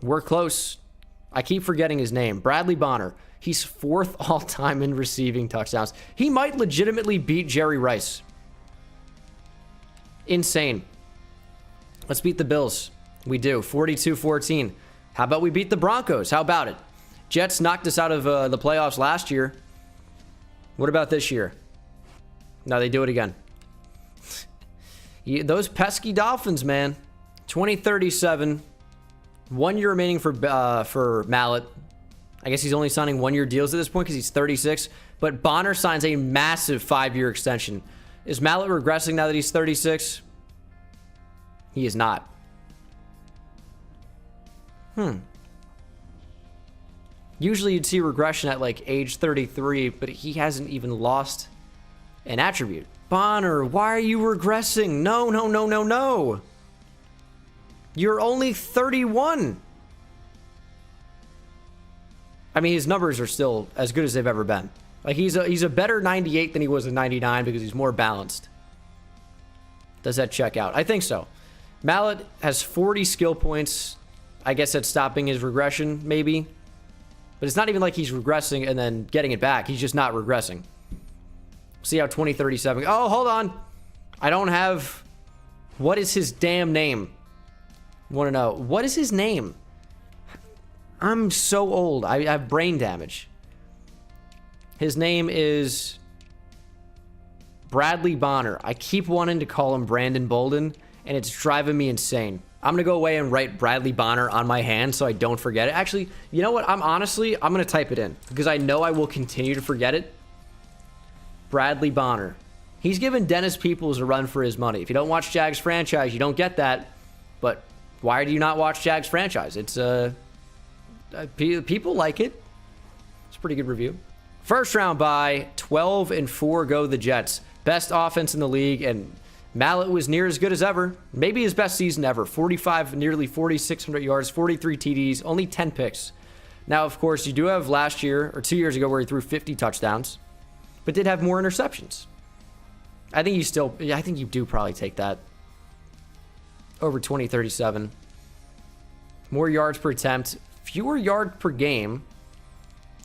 S1: We're close. I keep forgetting his name. Bradley Bonner. He's fourth all-time in receiving touchdowns. He might legitimately beat Jerry Rice. Insane. Let's beat the Bills. We do. 42-14. How about we beat the Broncos? How about it? Jets knocked us out of the playoffs last year. What about this year? No, they do it again. Those pesky Dolphins, man. 2037. 1 year remaining for Mallett. I guess he's only signing 1 year deals at this point because he's 36. But Bonner signs a massive 5-year extension. Is Mallett regressing now that he's 36? He is not. Usually you'd see regression at like age 33, but he hasn't even lost an attribute. Bonner, why are you regressing? No, no, no, no, no. You're only 31. I mean, his numbers are still as good as they've ever been. Like, he's a better 98 than he was a 99 because he's more balanced. Does that check out? I think so. Mallett has 40 skill points. I guess that's stopping his regression, maybe. But it's not even like he's regressing and then getting it back. He's just not regressing. See how 2037... Oh, hold on. I don't have... What is his damn name? Want to know. What is his name? I'm so old. I have brain damage. His name is Bradley Bonner. I keep wanting to call him Brandon Bolden, and it's driving me insane. I'm going to go away and write Bradley Bonner on my hand so I don't forget it. Actually, you know what? I'm going to type it in because I know I will continue to forget it. Bradley Bonner. He's given Dennis Peoples a run for his money. If you don't watch Jags franchise, you don't get that. But why do you not watch Jags franchise? It's people like it. It's a pretty good review. First round bye, 12-4 go the Jets. Best offense in the league, and Mallett was near as good as ever. Maybe his best season ever. 45, nearly 4,600 yards, 43 TDs, only 10 picks. Now, of course, you do have last year or 2 years ago where he threw 50 touchdowns, but did have more interceptions. I think you do probably take that over 2037. More yards per attempt, fewer yards per game.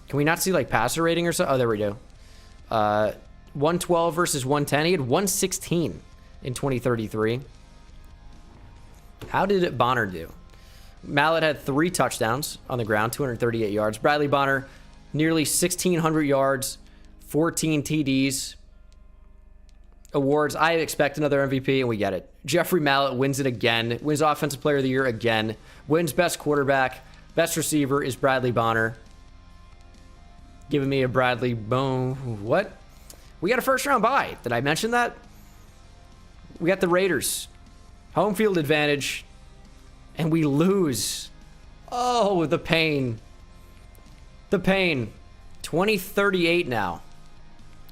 S1: Can we not see like passer rating or so? Oh, there we go. 112 versus 110. He had 116 in 2033. How did Bonner do? Mallett had 3 touchdowns on the ground, 238 yards. Bradley Bonner, nearly 1,600 yards, 14 TDs. Awards, I expect another MVP, and we get it. Jeffrey Mallett wins it again. Wins Offensive Player of the Year again. Wins Best Quarterback. Best Receiver is Bradley Bonner. Giving me a Bradley bone. What? We got a first round bye. Did I mention that? We got the Raiders. Home field advantage. And we lose. Oh, the pain. The pain. 2038 now.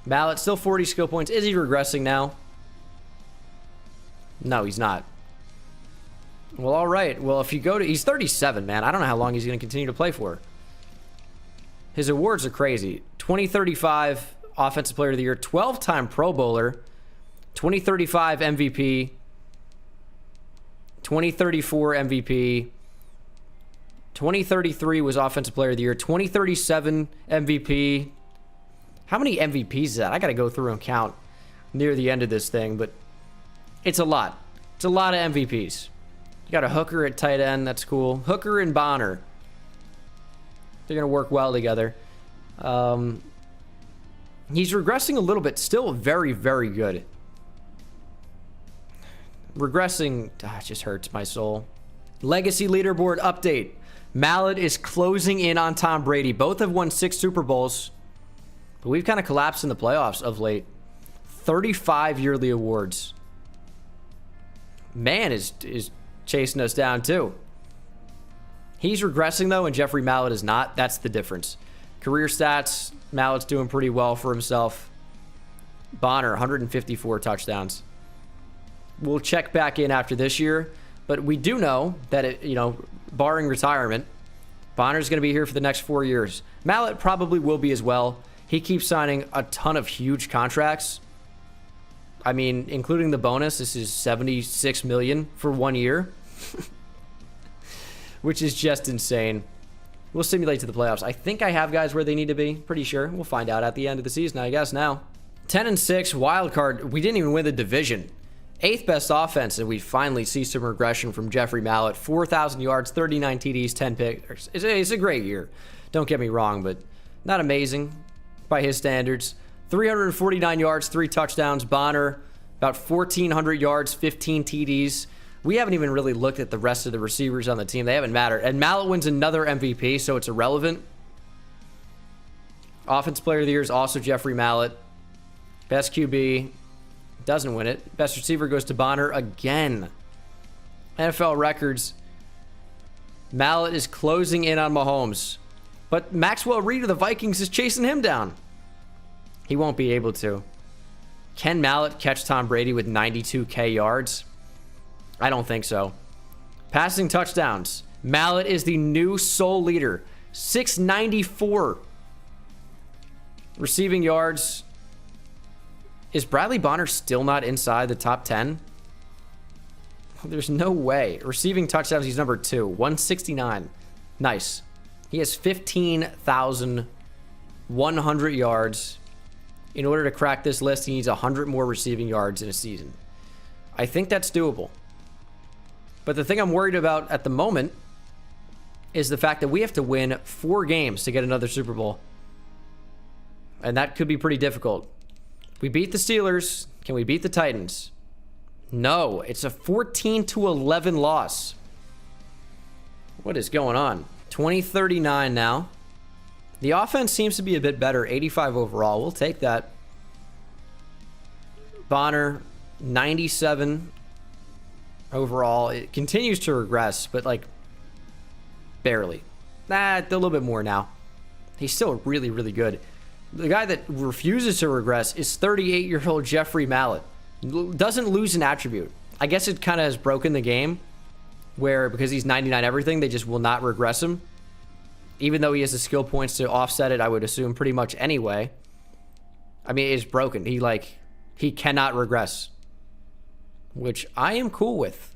S1: Mallett, still 40 skill points. Is he regressing now? No, he's not. Well, all right. Well, if you go to... He's 37, man. I don't know how long he's going to continue to play for. His awards are crazy. 2035 Offensive Player of the Year. 12-time Pro Bowler. 2035 MVP. 2034 MVP. 2033 was Offensive Player of the Year. 2037 MVP. How many MVPs is that? I got to go through and count near the end of this thing, but it's a lot. It's a lot of MVPs. You got a Hooker at tight end. That's cool. Hooker and Bonner. They're going to work well together. He's regressing a little bit. Still very, very good. Regressing, it just hurts my soul. Legacy leaderboard update. Mallett is closing in on Tom Brady. Both have won 6 Super Bowls. But we've kind of collapsed in the playoffs of late. 35 yearly awards. Man is chasing us down too. He's regressing though, and Jeffrey Mallett is not. That's the difference. Career stats, Mallett's doing pretty well for himself. Bonner, 154 touchdowns. We'll check back in after this year, but we do know that barring retirement, Bonner's going to be here for the next 4 years. Mallett probably will be as well. He keeps signing a ton of huge contracts. I mean, including the bonus, this is $76 million for 1 year, which is just insane. We'll simulate to the playoffs. I think I have guys where they need to be. Pretty sure. We'll find out at the end of the season, I guess now. 10-6, wild card. We didn't even win the division. 8th best offense, and we finally see some regression from Jeffrey Mallett. 4,000 yards, 39 TDs, 10 picks. It's a great year. Don't get me wrong, but not amazing by his standards. 349 yards, 3 touchdowns. Bonner, about 1,400 yards, 15 TDs. We haven't even really looked at the rest of the receivers on the team. They haven't mattered. And Mallett wins another MVP, so it's irrelevant. Offensive Player of the Year is also Jeffrey Mallett. Best QB doesn't win it. Best receiver goes to Bonner again. NFL records. Mallett is closing in on Mahomes. But Maxwell Reed of the Vikings is chasing him down. He won't be able to. Can Mallett catch Tom Brady with 92K yards? I don't think so. Passing touchdowns. Mallett is the new sole leader. 694. Receiving yards. Is Bradley Bonner still not inside the top 10? There's no way. Receiving touchdowns, he's number 2. 169. Nice. He has 15,100 yards. In order to crack this list, he needs 100 more receiving yards in a season. I think that's doable. But the thing I'm worried about at the moment is the fact that we have to win 4 games to get another Super Bowl. And that could be pretty difficult. We beat the Steelers. Can we beat the Titans? No. It's a 14-11 loss. What is going on? 2039 now. The offense seems to be a bit better. 85 overall. We'll take that. Bonner, 97 overall. It continues to regress, but like barely. A little bit more now. He's still really, really good. The guy that refuses to regress is 38-year-old Jeffrey Mallett. Doesn't lose an attribute. I guess it kind of has broken the game where because he's 99 everything, they just will not regress him. Even though he has the skill points to offset it, I would assume pretty much anyway. I mean, it's broken. He cannot regress, which I am cool with.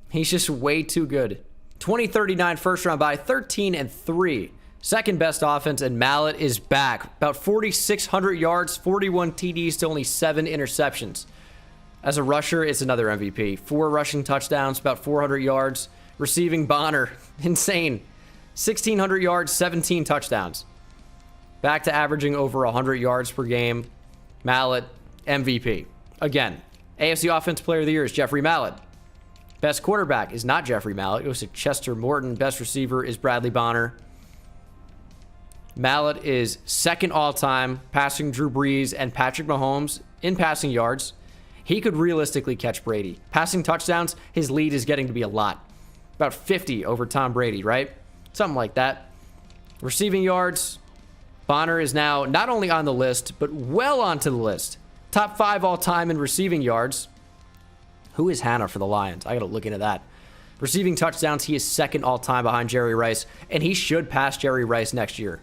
S1: He's just way too good. 2039 first round bye, 13-3. Second best offense, and Mallett is back. About 4,600 yards, 41 TDs to only 7 interceptions. As a rusher, it's another MVP. 4 rushing touchdowns, about 400 yards. Receiving Bonner, insane. 1,600 yards, 17 touchdowns. Back to averaging over 100 yards per game. Mallett, MVP. Again, AFC Offensive Player of the Year is Jeffrey Mallett. Best quarterback is not Jeffrey Mallett. It goes to Chester Morton. Best receiver is Bradley Bonner. Mallett is second all-time, passing Drew Brees and Patrick Mahomes in passing yards. He could realistically catch Brady. Passing touchdowns, his lead is getting to be a lot. About 50 over Tom Brady, right? Something like that. Receiving yards, Bonner is now not only on the list, but well onto the list. Top 5 all-time in receiving yards. Who is Hannah for the Lions? I got to look into that. Receiving touchdowns, he is second all-time behind Jerry Rice, and he should pass Jerry Rice next year.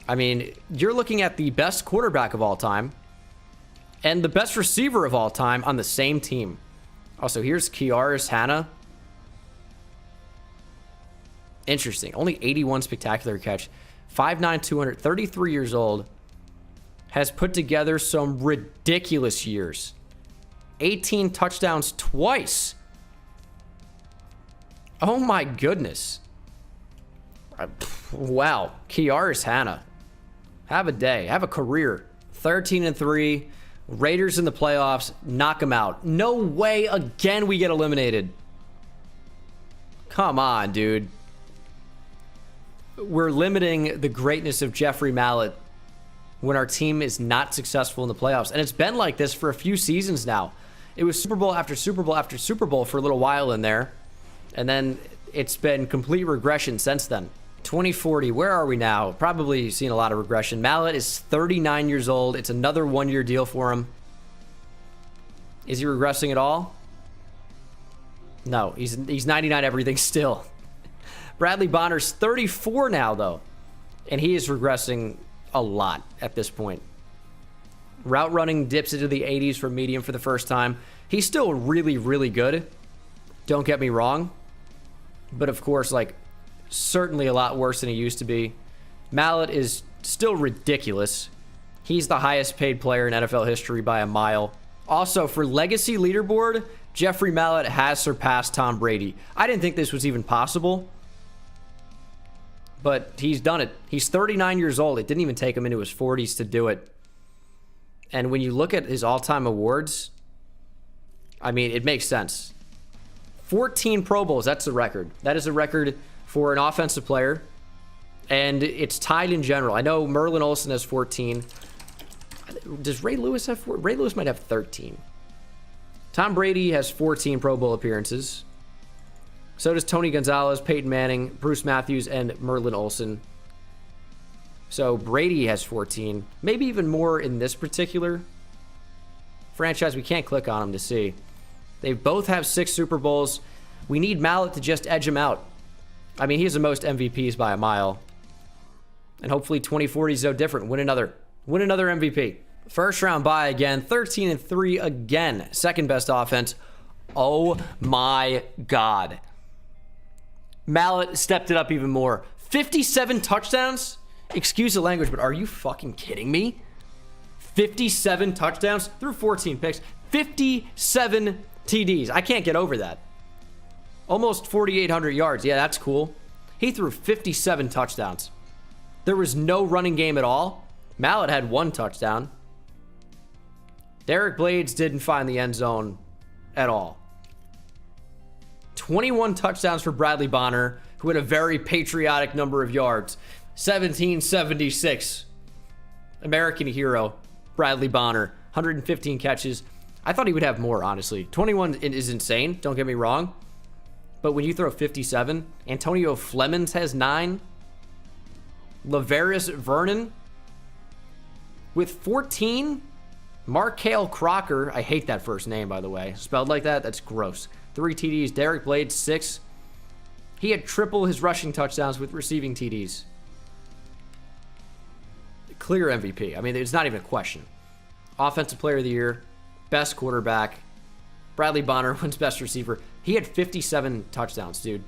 S1: I mean, you're looking at the best quarterback of all time and the best receiver of all time on the same team. Also, here's Kiaris Hannah. Interesting. Only 81 spectacular catch. 5'9", 200, 33 years old. Has put together some ridiculous years. 18 touchdowns twice. Oh my goodness. Wow. Kiaris Hannah. Have a day. Have a career. 13-3. Raiders in the playoffs. Knock them out. No way again we get eliminated. Come on, dude. We're limiting the greatness of Jeffrey Mallett when our team is not successful in the playoffs. And it's been like this for a few seasons now. It was Super Bowl after Super Bowl after Super Bowl for a little while in there. And then it's been complete regression since then. 2040, where are we now? Probably seen a lot of regression. Mallett is 39 years old. It's another one-year deal for him. Is he regressing at all? No, he's 99 everything still. Bradley Bonner's 34 now, though. And he is regressing a lot at this point. Route running dips into the 80s from medium for the first time. He's still really, really good. Don't get me wrong. But of course, like, certainly a lot worse than he used to be. Mallett is still ridiculous. He's the highest paid player in NFL history by a mile. Also, for legacy leaderboard, Jeffrey Mallett has surpassed Tom Brady. I didn't think this was even possible, but he's done it. He's 39 years old. It didn't even take him into his 40s to do it. And when you look at his all-time awards, I mean, it makes sense. 14 Pro Bowls, that's the record. That is a record for an offensive player, and it's tied in general. I know Merlin Olsen has 14. Does Ray Lewis have 4? Ray Lewis might have 13. Tom Brady has 14 Pro Bowl appearances. So does Tony Gonzalez, Peyton Manning, Bruce Matthews, and Merlin Olsen. So Brady has 14. Maybe even more in this particular franchise. We can't click on them to see. They both have 6 Super Bowls. We need Mallett to just edge him out. I mean, he has the most MVPs by a mile. And hopefully 2040 is no different. Win another MVP. First round bye again. 13-3 again. Second best offense. Oh my God. Mallett stepped it up even more. 57 touchdowns? Excuse the language, but are you fucking kidding me? 57 touchdowns through 14 picks. 57 TDs. I can't get over that. Almost 4,800 yards. Yeah, that's cool. He threw 57 touchdowns. There was no running game at all. Mallett had 1 touchdown. Derek Blades didn't find the end zone at all. 21 touchdowns for Bradley Bonner, who had a very patriotic number of yards. 1776. American hero, Bradley Bonner. 115 catches. I thought he would have more, honestly. 21 is insane, don't get me wrong. But when you throw 57, Antonio Flemings has 9. Lavarius Vernon with 14. Markale Crocker, I hate that first name, by the way. Spelled like that, that's gross. 3 TDs. Derek Blades, 6. He had triple his rushing touchdowns with receiving TDs. Clear MVP. I mean, it's not even a question. Offensive Player of the Year, best quarterback. Bradley Bonner wins best receiver. He had 57 touchdowns, dude.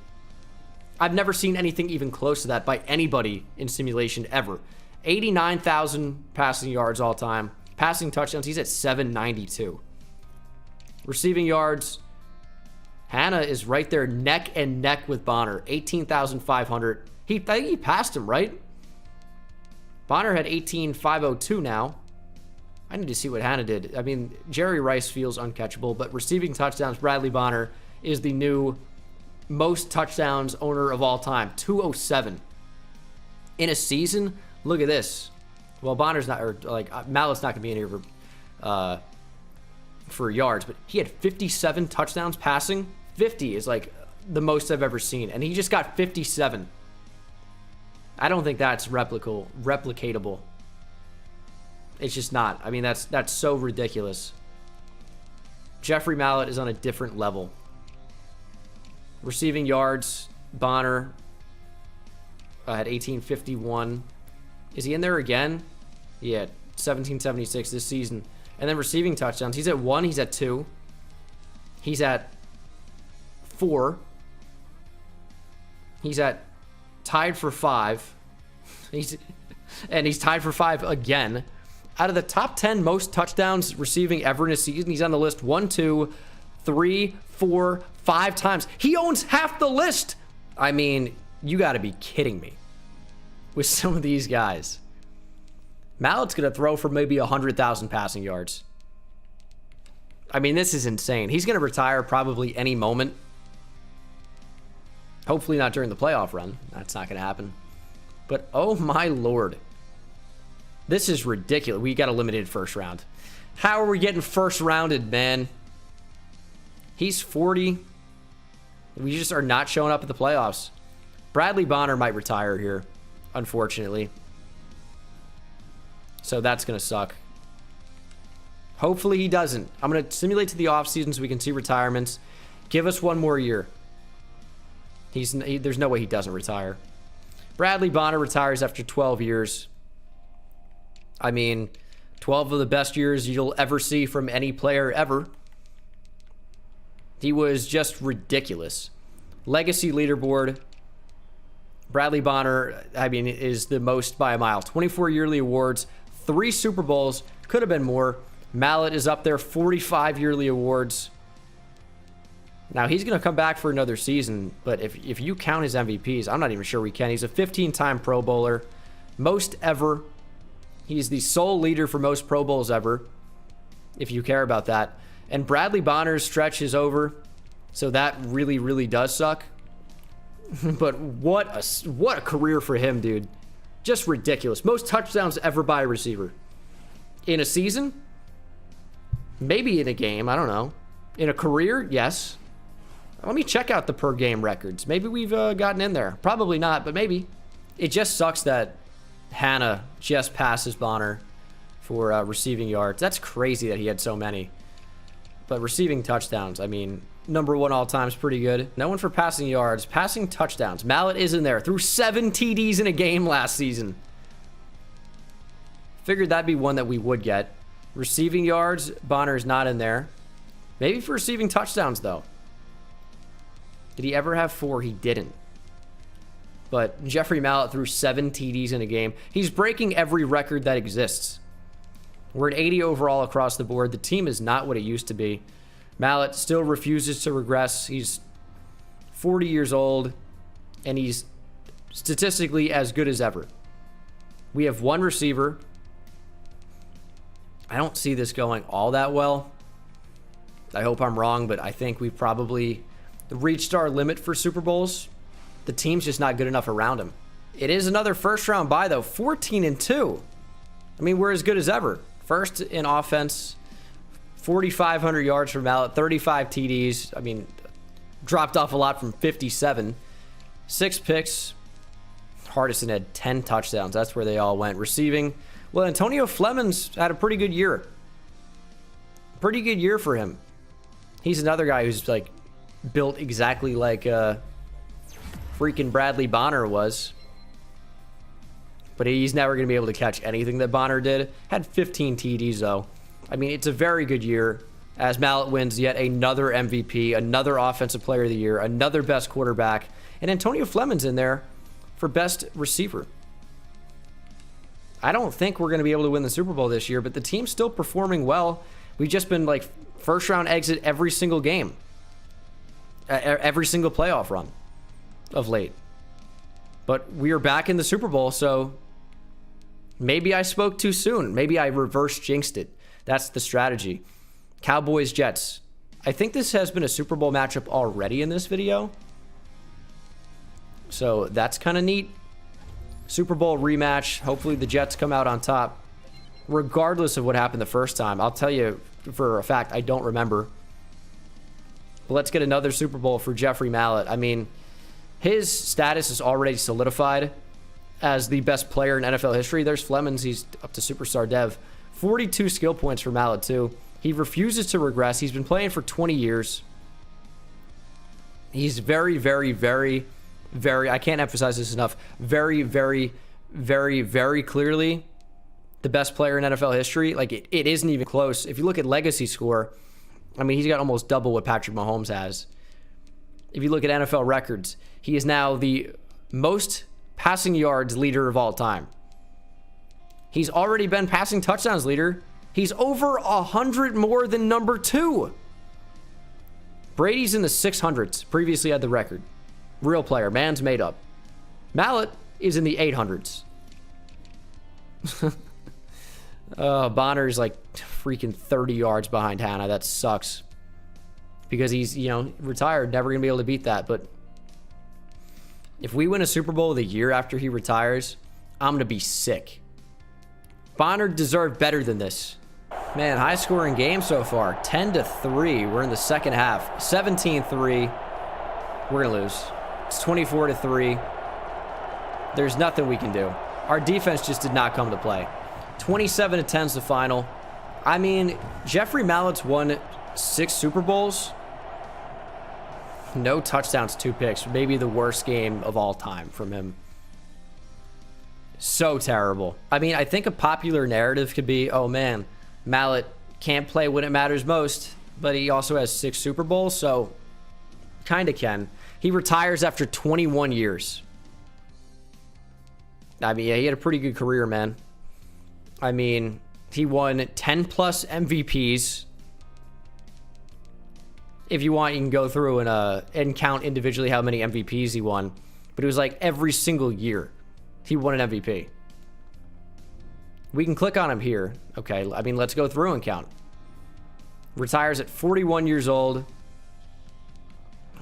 S1: I've never seen anything even close to that by anybody in simulation ever. 89,000 passing yards all time. Passing touchdowns, he's at 792. Receiving yards, Hannah is right there neck and neck with Bonner. 18,500. I think he passed him, right? Bonner had 18,502 now. I need to see what Hannah did. I mean, Jerry Rice feels uncatchable, but receiving touchdowns, Bradley Bonner is the new most touchdowns owner of all time. 207. In a season, look at this. Well, Bonner's not, or like, Mallett's not going to be in here for yards, but he had 57 touchdowns passing. 50 is like the most I've ever seen, and he just got 57. I don't think that's replicatable. It's just not. I mean, that's so ridiculous. Jeffrey Mallett is on a different level. Receiving yards, Bonner had 1851. Is he in there again? Yeah, 1776 this season. And then receiving touchdowns. He's at 1. He's at 2. He's at 4. He's at tied for 5. He's tied for 5 again. Out of the top 10 most touchdowns receiving ever in a season, he's on the list 1, 2, 3, 4, 5 times. He owns half the list. I mean, you got to be kidding me with some of these guys. Mallett's going to throw for maybe 100,000 passing yards. I mean, this is insane. He's going to retire probably any moment. Hopefully not during the playoff run. That's not going to happen. But oh my Lord. This is ridiculous. We got eliminated first round. How are we getting first rounded, man? He's 40. We just are not showing up at the playoffs. Bradley Bonner might retire here, unfortunately. So that's going to suck. Hopefully he doesn't. I'm going to simulate to the offseason so we can see retirements. Give us one more year. There's no way he doesn't retire. Bradley Bonner retires after 12 years. I mean, 12 of the best years you'll ever see from any player ever. He was just ridiculous. Legacy leaderboard. Bradley Bonner, I mean, is the most by a mile. 24 yearly awards, 3 Super Bowls, could have been more. Mallett is up there, 45 yearly awards. Now, he's going to come back for another season, but if you count his MVPs, I'm not even sure we can. He's a 15-time Pro Bowler, most ever. He's the sole leader for most Pro Bowls ever, if you care about that. And Bradley Bonner's stretch is over, so that really, really does suck. But what a career for him, dude. Just ridiculous. Most touchdowns ever by a receiver. In a season? Maybe in a game, I don't know. In a career? Yes. Let me check out the per game records. Maybe we've gotten in there. Probably not, but maybe. It just sucks that Hannah just passes Bonner for receiving yards. That's crazy that he had so many. But receiving touchdowns, I mean, number 1 all time is pretty good. No one for passing yards. Passing touchdowns. Mallett is in there. Threw 7 TDs in a game last season. Figured that'd be one that we would get. Receiving yards, Bonner's not in there. Maybe for receiving touchdowns, though. Did he ever have 4? He didn't. But Jeffrey Mallett threw 7 TDs in a game. He's breaking every record that exists. We're at 80 overall across the board. The team is not what it used to be. Mallett still refuses to regress. He's 40 years old, and he's statistically as good as ever. We have 1 receiver. I don't see this going all that well. I hope I'm wrong, but I think we've probably reached our limit for Super Bowls. The team's just not good enough around him. It is another first-round bye, though. 14-2. I mean, we're as good as ever. First in offense, 4,500 yards for Mallett, 35 TDs. I mean, dropped off a lot from 57. 6 picks. Hardison had 10 touchdowns. That's where they all went. Receiving, well, Antonio Fleming's had a pretty good year. Pretty good year for him. He's another guy who's, like, built exactly like freaking Bradley Bonner was. But he's never going to be able to catch anything that Bonner did. Had 15 TDs, though. I mean, it's a very good year as Mallett wins yet another MVP, another Offensive Player of the Year, another best quarterback, and Antonio Fleming's in there for best receiver. I don't think we're going to be able to win the Super Bowl this year, but the team's still performing well. We've just been, like, first-round exit every single game. Every single playoff run of late. But we are back in the Super Bowl, so maybe I spoke too soon. Maybe I reverse jinxed it. That's the strategy. Cowboys, Jets. I think this has been a Super Bowl matchup already in this video. So that's kind of neat. Super Bowl rematch. Hopefully the Jets come out on top. Regardless of what happened the first time. I'll tell you for a fact, I don't remember. But let's get another Super Bowl for Jeffrey Mallett. I mean, his status is already solidified as the best player in NFL history. There's Fleming's. He's up to superstar dev. 42 skill points for Mallett, too. He refuses to regress. He's been playing for 20 years. He's very, very, very, very, I can't emphasize this enough, very, very, very, very clearly the best player in NFL history. Like, it isn't even close. If you look at legacy score, I mean, he's got almost double what Patrick Mahomes has. If you look at NFL records, he is now the most passing yards leader of all time. He's already been passing touchdowns leader. He's over 100 more than number 2. Brady's in the 600s. Previously had the record. Real player. Man's made up. Mallett is in the 800s. Bonner's like freaking 30 yards behind Hannah. That sucks. Because he's, you know, retired. Never going to be able to beat that. But if we win a Super Bowl the year after he retires, I'm going to be sick. Bonner deserved better than this. Man, high scoring game so far. 10-3. We're in the second half. 17-3. We're going to lose. It's 24-3. There's nothing we can do. Our defense just did not come to play. 27-10 is the final. I mean, Jeffrey Mallett's won 6 Super Bowls. No touchdowns, 2 picks. Maybe the worst game of all time from him. So terrible. I mean, I think a popular narrative could be, oh man, Mallett can't play when it matters most, but he also has 6 Super Bowls, so kind of can. He retires after 21 years. I mean, yeah, he had a pretty good career, man. I mean, he won 10 plus MVPs. If you want, you can go through and count individually how many MVPs he won. But it was like every single year he won an MVP. We can click on him here. Okay, I mean, let's go through and count. Retires at 41 years old.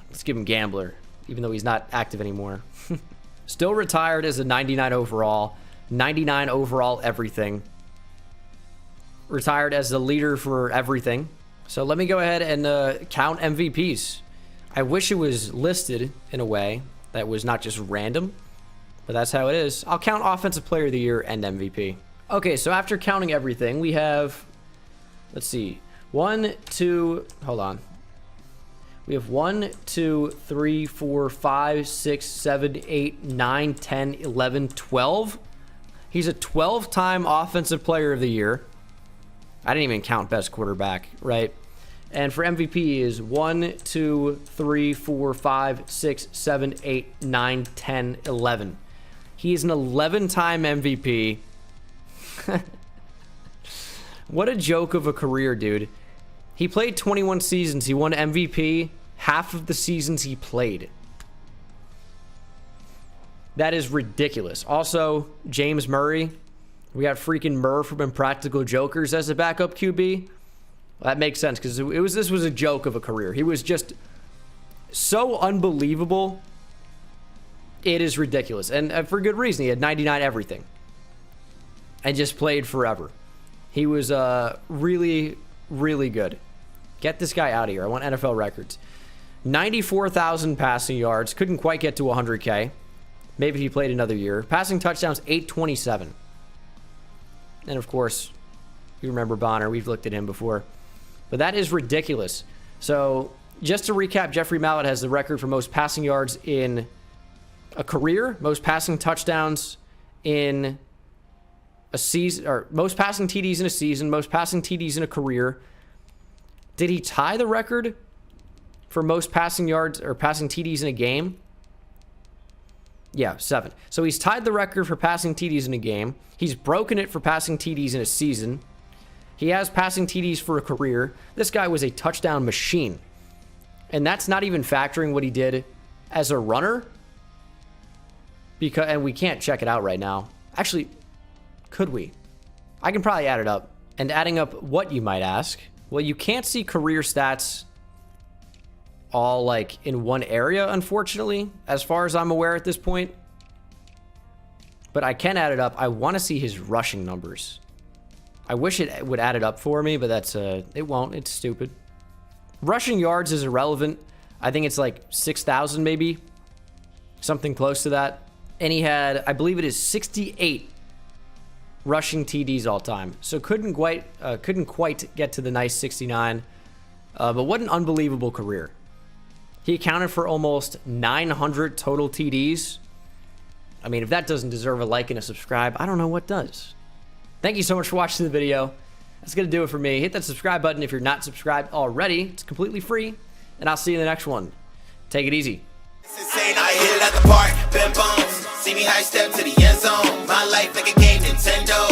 S1: Let's give him Gambler, even though he's not active anymore. Still retired as a 99 overall. 99 overall everything. Retired as the leader for everything. So let me go ahead and count MVPs. I wish it was listed in a way that was not just random, but that's how it is. I'll count Offensive Player of the Year and MVP. Okay, so after counting everything, we have, let's see, 1, 2, hold on. We have 1, 2, 3, 4, 5, 6, 7, 8, 9, 10, 11, 12. He's a 12-time Offensive Player of the Year. I didn't even count best quarterback, right? And for MVP is 1, 2, 3, 4, 5, 6, 7, 8, 9, 10, 11. He is an 11-time MVP. What a joke of a career, dude. He played 21 seasons. He won MVP half of the seasons he played. That is ridiculous. Also, James Murray. We got freaking Murr from Impractical Jokers as a backup QB. Well, that makes sense because this was a joke of a career. He was just so unbelievable. It is ridiculous. And for good reason. He had 99 everything. And just played forever. He was really, really good. Get this guy out of here. I want NFL records. 94,000 passing yards. Couldn't quite get to 100K. Maybe if he played another year. Passing touchdowns, 827. And of course, you remember Bonner. We've looked at him before. But that is ridiculous. So just to recap, Jeffrey Mallett has the record for most passing yards in a career, most passing touchdowns in a season, or most passing TDs in a season, most passing TDs in a career. Did he tie the record for most passing yards or passing TDs in a game? Yeah, 7. So he's tied the record for passing TDs in a game. He's broken it for passing TDs in a season. He has passing TDs for a career. This guy was a touchdown machine. And that's not even factoring what he did as a runner. And we can't check it out right now. Actually, could we? I can probably add it up. And adding up what, you might ask? Well, you can't see career stats all like in one area, unfortunately, as far as I'm aware at this point. But I can add it up. I want to see his rushing numbers. I wish it would add it up for me, but that's it won't. It's stupid. Rushing yards is irrelevant. I think it's like 6,000 maybe, something close to that. And he had, I believe it is 68 rushing TDs all time. So couldn't quite get to the nice 69. But what an unbelievable career. He accounted for almost 900 total TDs. I mean, if that doesn't deserve a like and a subscribe, I don't know what does. Thank you so much for watching the video. That's going to do it for me. Hit that subscribe button if you're not subscribed already. It's completely free. And I'll see you in the next one. Take it easy.
S2: I hit it at the park, bend bones. See me high step to the end zone. My life like a game, Nintendo.